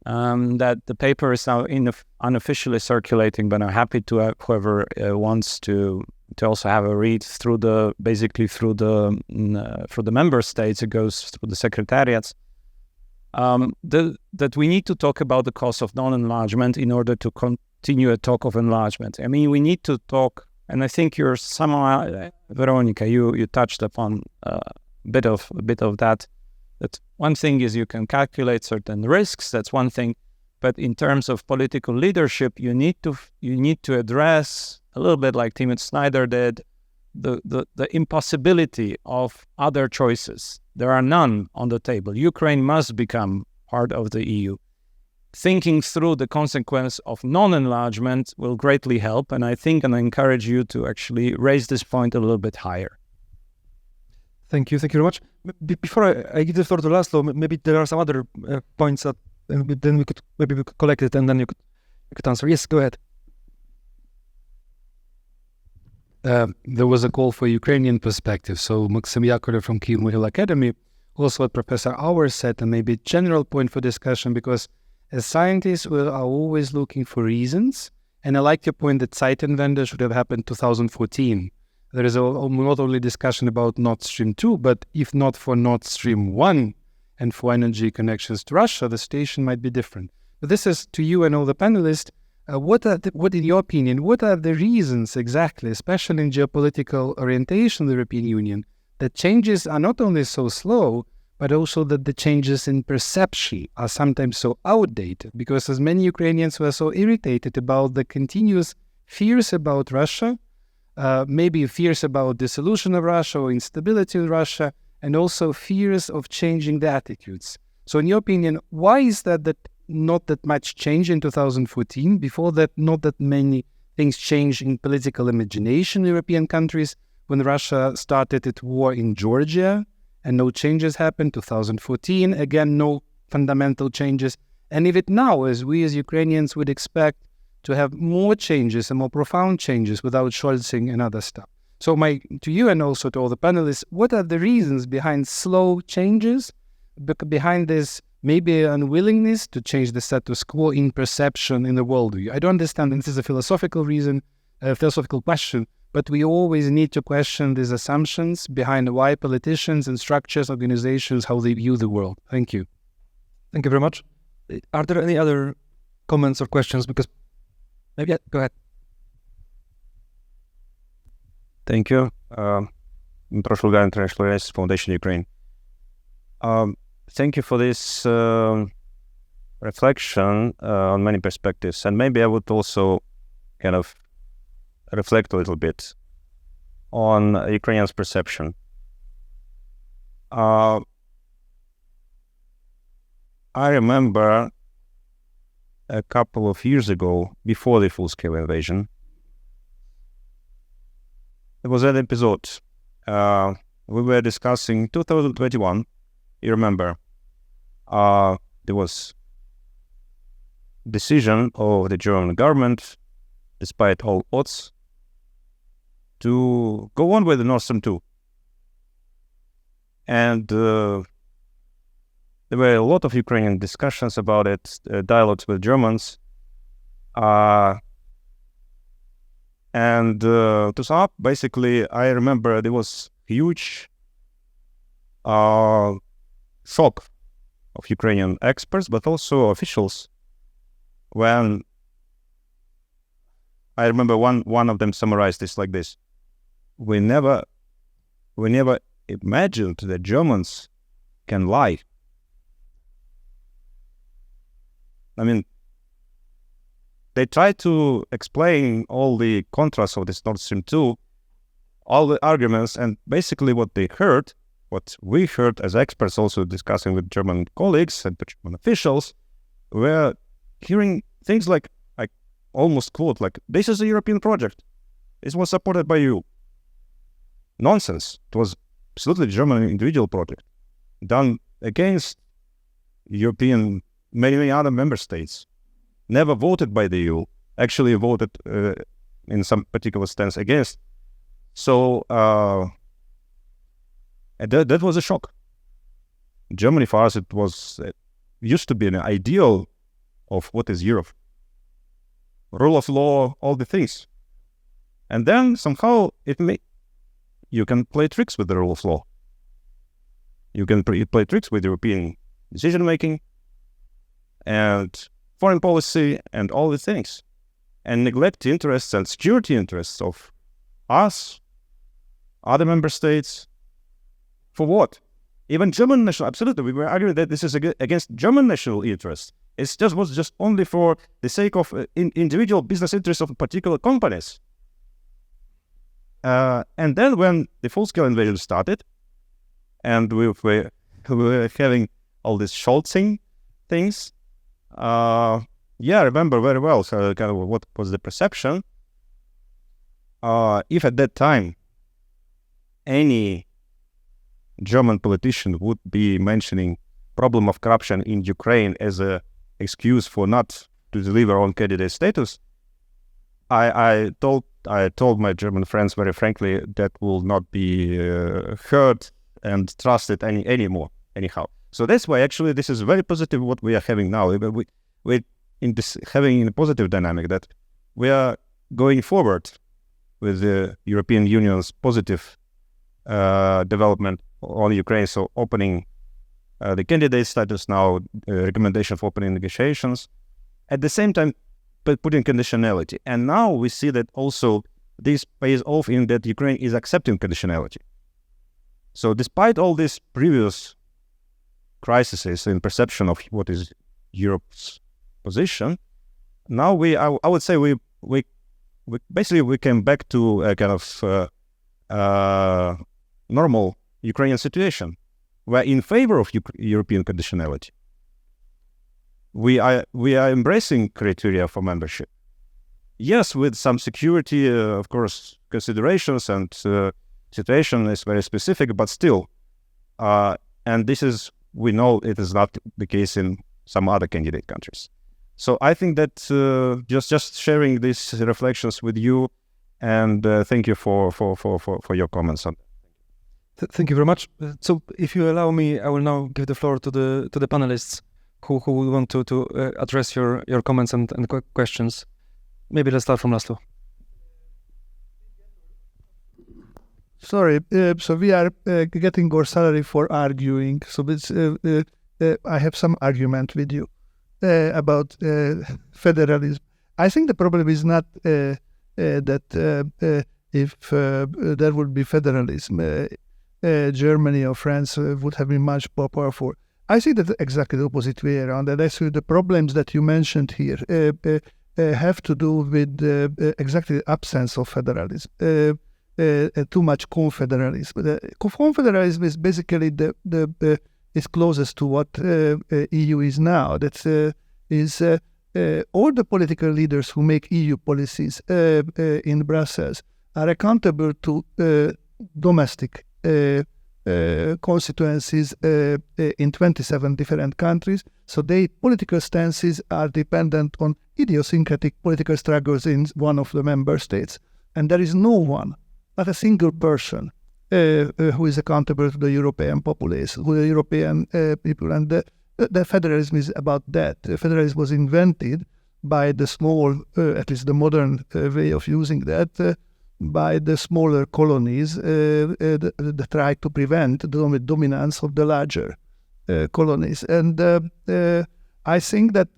That the paper is now unofficially circulating, but I'm happy to have whoever wants to also have a read through the member states. It goes through the secretariats. That we need to talk about the cost of non-enlargement in order to continue a talk of enlargement. I mean, we need to talk, and I think you're somehow, Veronica, you touched upon a bit of that. That one thing is you can calculate certain risks. That's one thing, but in terms of political leadership, you need to address a little bit like Timothy Snyder did, the impossibility of other choices. There are none on the table. Ukraine must become part of the EU. Thinking through the consequence of non-enlargement will greatly help, and I think and I encourage you to actually raise this point a little bit higher. Thank you very much. Before I give the floor to Laszlo, maybe there are some other points that then we could collect it, and then you could answer. Yes, go ahead. There was a call for Ukrainian perspective. So Maxim Yakolev from Kyiv Mohil Academy, also what Professor Auer said, and maybe general point for discussion, because as scientists, we are always looking for reasons. And I like your point that Zeitenwende should have happened 2014. There is not only discussion about Nord Stream 2, but if not for Nord Stream 1 and for energy connections to Russia, the situation might be different. But this is to you and all the panelists. What in your opinion, what are the reasons exactly, especially in geopolitical orientation of the European Union, that changes are not only so slow, but also that the changes in perception are sometimes so outdated? Because as many Ukrainians were so irritated about the continuous fears about Russia, maybe fears about dissolution of Russia or instability in Russia, and also fears of changing the attitudes. So in your opinion, why is that not that much change in 2014? Before that, not that many things changed in political imagination in European countries. When Russia started its war in Georgia and no changes happened, 2014, again, no fundamental changes. And even now, as we as Ukrainians would expect to have more changes and more profound changes without Scholzing and other stuff. So to you and also to all the panelists, what are the reasons behind slow changes, behind this maybe unwillingness to change the status quo in perception in the worldview? I don't understand, and this is a philosophical reason, a philosophical question, but we always need to question these assumptions behind why politicians and structures, organizations, how they view the world. Thank you. Thank you very much. Are there any other comments or questions? Because maybe, go ahead. Thank you. Mitrosh Lugan, International Relations Foundation, Ukraine. Thank you for this reflection on many perspectives. And maybe I would also kind of reflect a little bit on Ukrainians' perception. I remember a couple of years ago, before the full-scale invasion, there was an episode. We were discussing 2021. You remember, there was decision of the German government, despite all odds, to go on with the Nord Stream 2. And there were a lot of Ukrainian discussions about it, dialogues with Germans. And to sum up, basically, I remember there was huge shock of Ukrainian experts, but also officials, when I remember one of them summarized this like this: we never imagined that Germans can lie. I mean, they tried to explain all the contrasts of this Nord Stream 2, all the arguments, and basically what we heard as experts, also discussing with German colleagues and German officials, were hearing things like, I almost quote, like, this is a European project. It was supported by you. Nonsense. It was absolutely German individual project done against European, many other member states. Never voted by the EU, actually voted in some particular stance against. So that was a shock. Germany, for us, it used to be an ideal of what is Europe. Rule of law, all the things. And then somehow you can play tricks with the rule of law. You can play tricks with European decision-making and foreign policy and all the things. and neglect the interests and security interests of us, other member states. For what? Even German national, absolutely, we were arguing that this is against German national interests. It was just only for the sake of individual business interests of particular companies. And then when the full-scale invasion started, and we were having all these Scholzing things, I remember very well kind of what was the perception. If at that time any German politician would be mentioning problem of corruption in Ukraine as an excuse for not to deliver on candidate status, I told my German friends very frankly that will not be heard and trusted anymore. Anyhow, so that's why actually this is very positive what we are having now. We're in this having a positive dynamic that we are going forward with the European Union's positive development on Ukraine. So opening the candidate status now, recommendation for opening negotiations. At the same time, but putting conditionality. And now we see that also this pays off in that Ukraine is accepting conditionality. So despite all these previous crises in perception of what is Europe's position, now I would say we basically we came back to a kind of normal Ukrainian situation. We're in favor of European conditionality. We are embracing criteria for membership. Yes, with some security, of course, considerations, and situation is very specific, but still, and this is, we know it is not the case in some other candidate countries. So I think that just sharing these reflections with you, and thank you for your comments on that. Thank you very much. So if you allow me, I will now give the floor to the panelists who will want to address your comments and questions. Maybe let's start from Laszlo. Sorry, so we are getting our salary for arguing. So it's, I have some argument with you about federalism. I think the problem is not that if there would be federalism, Germany or France would have been much more powerful. I see that exactly the opposite way around. And actually the problems that you mentioned here have to do with exactly the absence of federalism. Too much confederalism. Confederalism is basically is closest to what EU is now. That is all the political leaders who make EU policies in Brussels are accountable to domestic constituencies in 27 different countries. So their political stances are dependent on idiosyncratic political struggles in one of the member states. And there is no one, not a single person, who is accountable to the European populace, to the European people. And the federalism is about that. Federalism was invented by the small, at least the modern way of using that, by the smaller colonies that try to prevent the dominance of the larger colonies. And I think that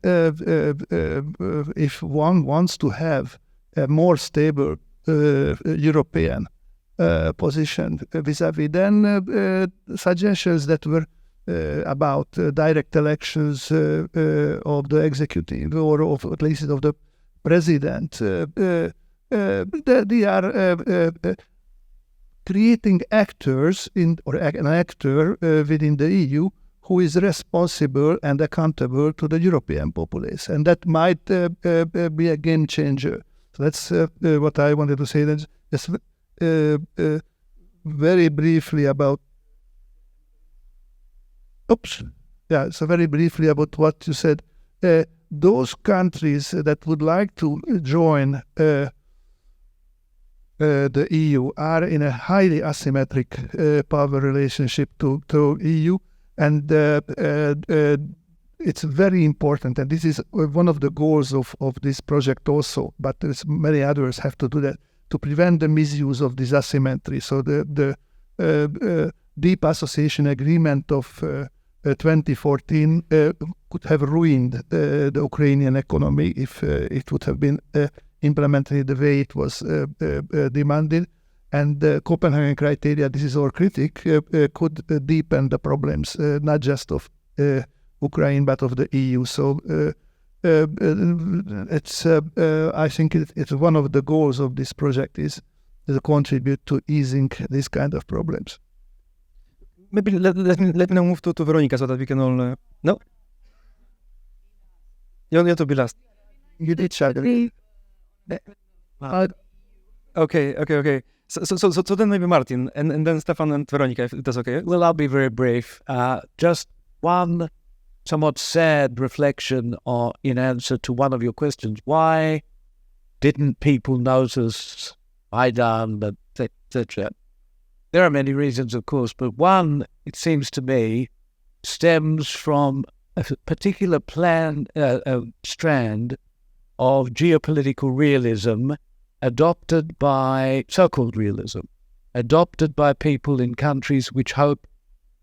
if one wants to have a more stable European position vis-a-vis, then suggestions that were about direct elections of the executive or of, at least of the president, they are creating actors or an actor within the EU who is responsible and accountable to the European populace, and that might be a game changer. So that's what I wanted to say. That's just very briefly about. So very briefly about what you said. Those countries that would like to join the EU are in a highly asymmetric power relationship to EU, and it's very important, and this is one of the goals of this project also, but there's many others have to do that, to prevent the misuse of this asymmetry. So the deep association agreement of 2014 could have ruined the Ukrainian economy if it would have been implemented the way it was demanded. And the Copenhagen criteria, this is our critic, could deepen the problems, not just of Ukraine, but of the EU. So it's I think it's one of the goals of this project is to contribute to easing these kind of problems. Maybe let me now move to Veronica so that we can all... no? You want to be last? You did, Shadri. Okay. So then maybe Martin, and then Stefan and Veronica, if that's okay. Well, I'll be very brief. Just one somewhat sad reflection in answer to one of your questions. Why didn't people notice Maidan, etc.? There are many reasons, of course, but one, it seems to me, stems from a particular strand of geopolitical realism adopted by so-called realism, adopted by people in countries which hope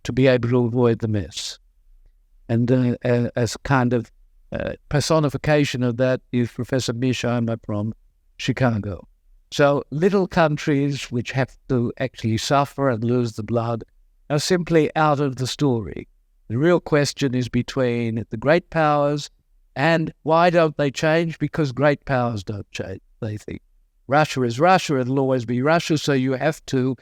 to be able to avoid the mess. And as kind of personification of that is Professor Mishheimer from Chicago. So little countries which have to actually suffer and lose the blood are simply out of the story. The real question is between the great powers, and why don't they change? Because great powers don't change, they think. Russia is Russia, it'll always be Russia, so you have to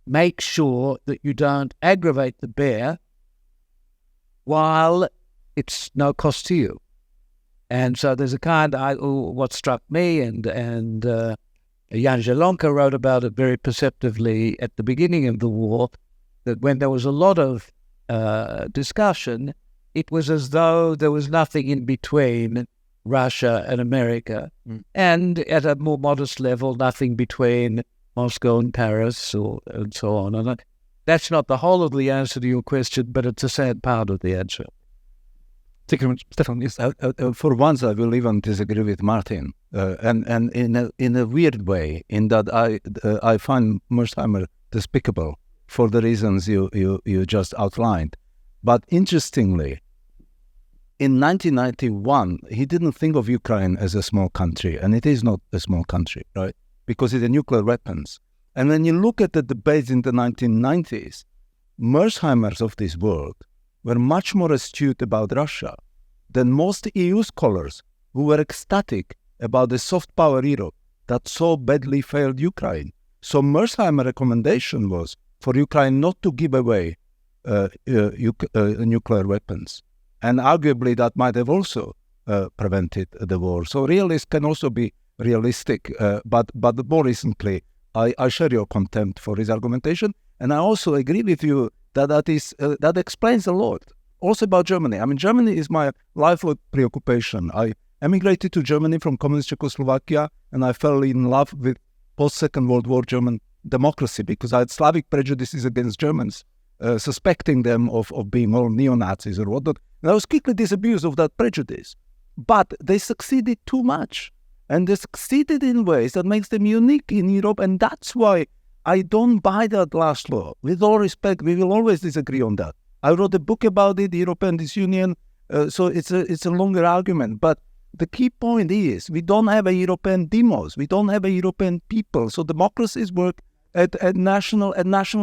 make sure that you don't aggravate the bear while it's no cost to you. And so there's a kind of, what struck me, and Jan Jelonka wrote about it very perceptively at the beginning of the war, that when there was a lot of discussion, it was as though there was nothing in between Russia and America, and at a more modest level, nothing between Moscow and Paris, and so on. And that's not the whole of the answer to your question, but it's a sad part of the answer. Thank you very much. Stefan, yes. For once, I will even disagree with Martin, and in a weird way, in that I find Mersheimer despicable for the reasons you just outlined. But interestingly, in 1991, he didn't think of Ukraine as a small country, and it is not a small country, right? Because it's a nuclear weapons. And when you look at the debates in the 1990s, Mersheimers of this world were much more astute about Russia than most EU scholars who were ecstatic about the soft power Europe that so badly failed Ukraine. So Mersheimer's recommendation was for Ukraine not to give away nuclear weapons. And arguably that might have also prevented the war. So realists can also be realistic, but more recently, I share your contempt for his argumentation, and I also agree with you that explains a lot. Also about Germany. I mean, Germany is my lifelong preoccupation. I emigrated to Germany from communist Czechoslovakia, and I fell in love with post-Second World War German democracy because I had Slavic prejudices against Germans, suspecting them of being all neo-Nazis or whatnot. And I was quickly disabused of that prejudice. But they succeeded too much. And they succeeded in ways that makes them unique in Europe. And that's why I don't buy that last law. With all respect, we will always disagree on that. I wrote a book about it, the European Disunion. So it's a longer argument. But the key point is we don't have a European demos. We don't have a European people. So democracies work at national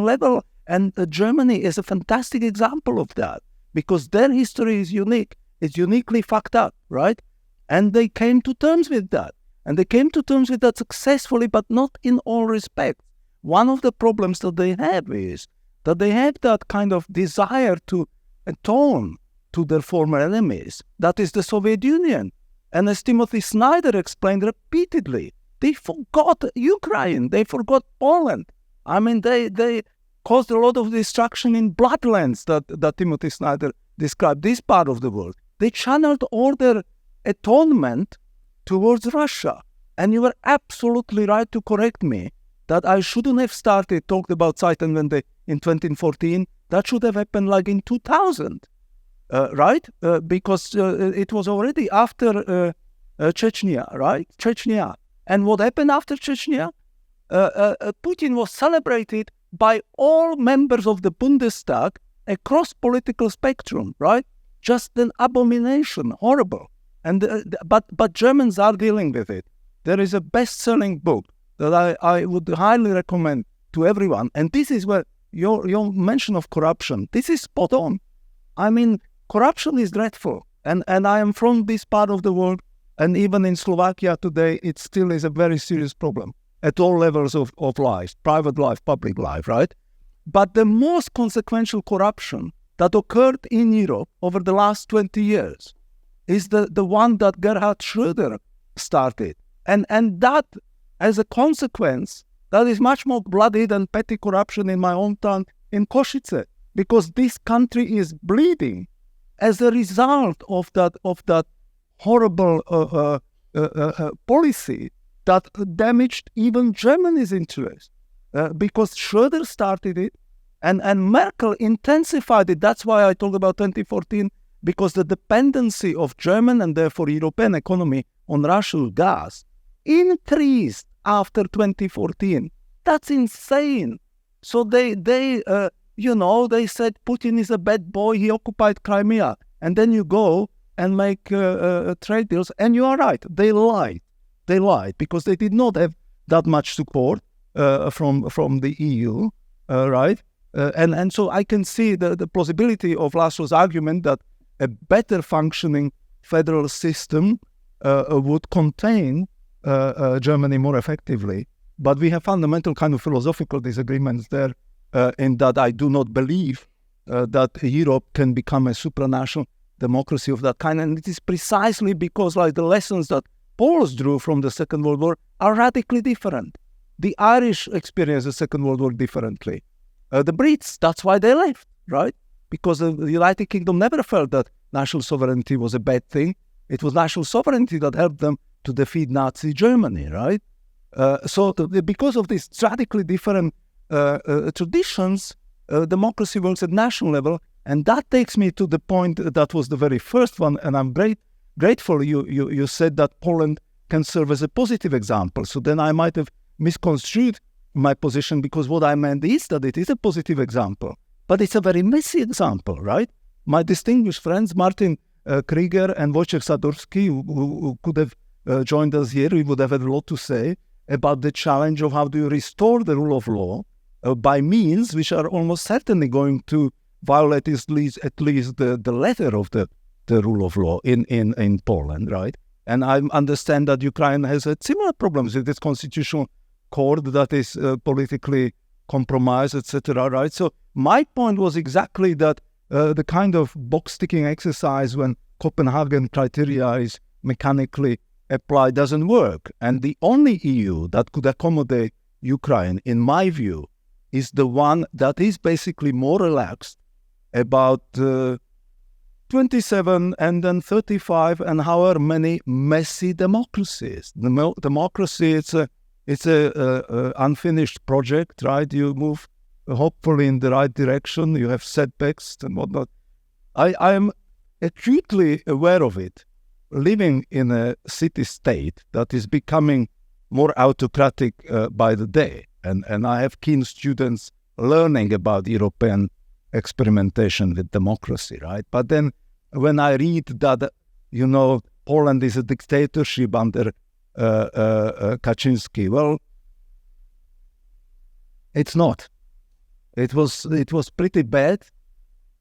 level. And Germany is a fantastic example of that because their history is unique. It's uniquely fucked up, right? And they came to terms with that. And they came to terms with that successfully, but not in all respects. One of the problems that they have is that they have that kind of desire to atone to their former enemies. That is the Soviet Union. And as Timothy Snyder explained repeatedly, they forgot Ukraine. They forgot Poland. I mean, they caused a lot of destruction in bloodlands that Timothy Snyder described, this part of the world. They channeled all their atonement towards Russia. And you were absolutely right to correct me that I shouldn't have talked about Zeitenwende in 2014. That should have happened like in 2000, right? Because it was already after Chechnya, right? Chechnya. And what happened after Chechnya? Putin was celebrated by all members of the Bundestag across political spectrum, right? Just an abomination, horrible. And but Germans are dealing with it. There is a best-selling book that I would highly recommend to everyone. And this is where your mention of corruption, this is spot on. I mean, corruption is dreadful. And I am from this part of the world, and even in Slovakia today, it still is a very serious problem at all levels of life, private life, public life, right? But the most consequential corruption that occurred in Europe over the last 20 years is the one that Gerhard Schröder started. And that, as a consequence, that is much more bloody than petty corruption in my hometown in Košice, because this country is bleeding as a result of that horrible policy that damaged even Germany's interest, because Schröder started it and Merkel intensified it. That's why I talk about 2014, because the dependency of German and therefore European economy on Russian gas increased after 2014. That's insane. So they said Putin is a bad boy, he occupied Crimea. And then you go and make trade deals. And you are right, they lied. They lied because they did not have that much support from the EU, right? And so I can see the plausibility of Laszlo's argument that a better functioning federal system would contain Germany more effectively. But we have fundamental kind of philosophical disagreements there, in that I do not believe that Europe can become a supranational democracy of that kind. And it is precisely because the lessons that Poles drew from the Second World War are radically different. The Irish experienced the Second World War differently. The Brits, that's why they left, right? Because the United Kingdom never felt that national sovereignty was a bad thing. It was national sovereignty that helped them to defeat Nazi Germany, right? Because of these radically different traditions, democracy works at national level. And that takes me to the point that was the very first one. And I'm grateful you said that Poland can serve as a positive example. So then I might have misconstrued my position, because what I meant is that it is a positive example, but it's a very messy example, right? My distinguished friends, Martin Krieger and Wojciech Sadurski, who could have joined us here, we would have had a lot to say about the challenge of how do you restore the rule of law by means which are almost certainly going to violate at least the letter of the rule of law in Poland, right? And I understand that Ukraine has had similar problems with its constitutional court that is politically compromised, etc., right? So my point was exactly that the kind of box-ticking exercise when Copenhagen criteria is mechanically applied doesn't work. And the only EU that could accommodate Ukraine, in my view, is the one that is basically more relaxed about 27 and then 35 and however many messy democracies. The democracy, it's a unfinished project, right? You move hopefully in the right direction. You have setbacks and whatnot. I am acutely aware of it, living in a city-state that is becoming more autocratic by the day. And I have keen students learning about European experimentation with democracy, right? But then when I read that, Poland is a dictatorship under Kaczynski, well, it's not. It was pretty bad,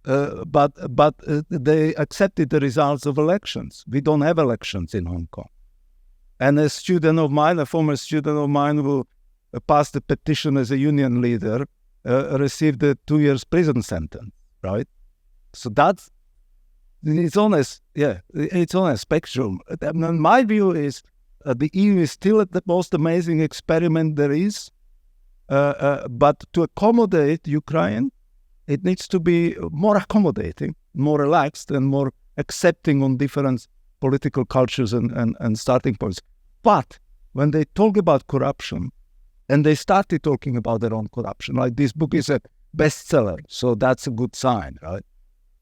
but they accepted the results of elections. We don't have elections in Hong Kong. And a former student of mine who passed a petition as a union leader, received a 2 years prison sentence, right? So it's on a spectrum. And my view is the EU is still the most amazing experiment there is, but to accommodate Ukraine, it needs to be more accommodating, more relaxed, and more accepting on different political cultures and starting points. But when they talk about corruption, and they started talking about their own corruption, like this book is a bestseller, so that's a good sign, right?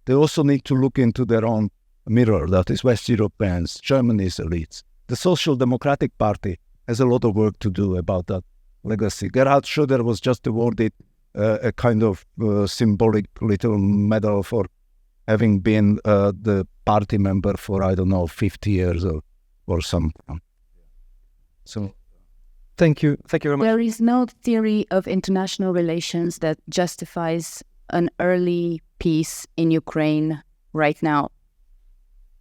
They also need to look into their own mirror, that is West Europeans, Germany's elites. The Social Democratic Party has a lot of work to do about that legacy. Gerhard Schröder was just awarded a kind of symbolic little medal for having been the party member for, I don't know, 50 years or something. So, thank you very much. There is no theory of international relations that justifies an early peace in Ukraine right now.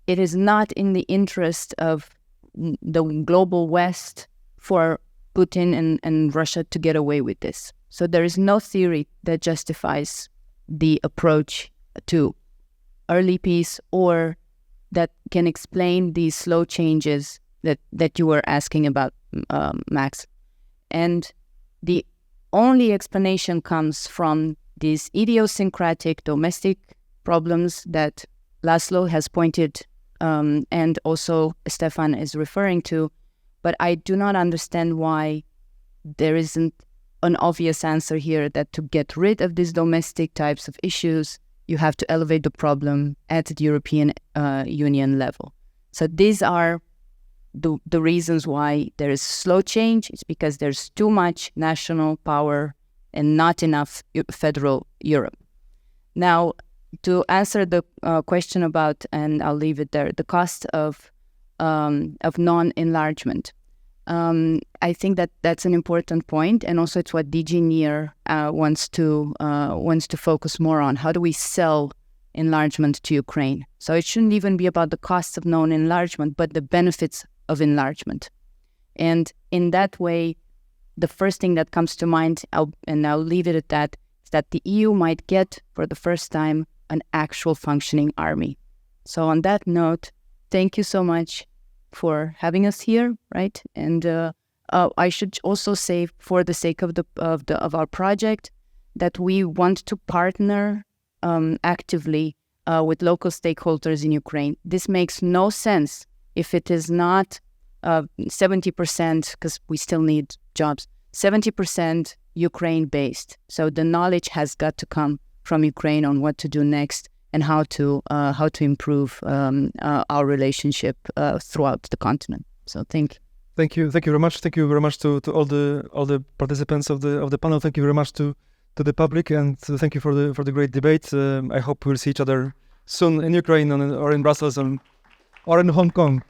It is not in the interest of the global West for Putin and Russia to get away with this. So there is no theory that justifies the approach to early peace or that can explain these slow changes that you were asking about, Max. And the only explanation comes from these idiosyncratic domestic problems that Laszlo has pointed and also Stefan is referring to. But I do not understand why there isn't an obvious answer here that to get rid of these domestic types of issues, you have to elevate the problem at the European Union level. So these are the reasons why there is slow change. It's because there's too much national power and not enough federal Europe. Now, to answer the question about, and I'll leave it there, the cost of non-enlargement. I think that that's an important point, and also it's what DG NEAR wants to focus more on. How do we sell enlargement to Ukraine? So it shouldn't even be about the costs of non-enlargement, but the benefits of enlargement. And in that way, the first thing that comes to mind, I'll leave it at that, is that the EU might get, for the first time, an actual functioning army. So on that note, thank you so much for having us here, right? And I should also say, for the sake of our project, that we want to partner actively with local stakeholders in Ukraine. This makes no sense if it is not 70%, because we still need jobs, 70% Ukraine-based. So the knowledge has got to come from Ukraine on what to do next and how to improve our relationship throughout the continent. So thank you very much. Thank you very much to all the participants of the panel. Thank you very much to the public, and thank you for the great debate. I hope we'll see each other soon in Ukraine or in Brussels or in Hong Kong.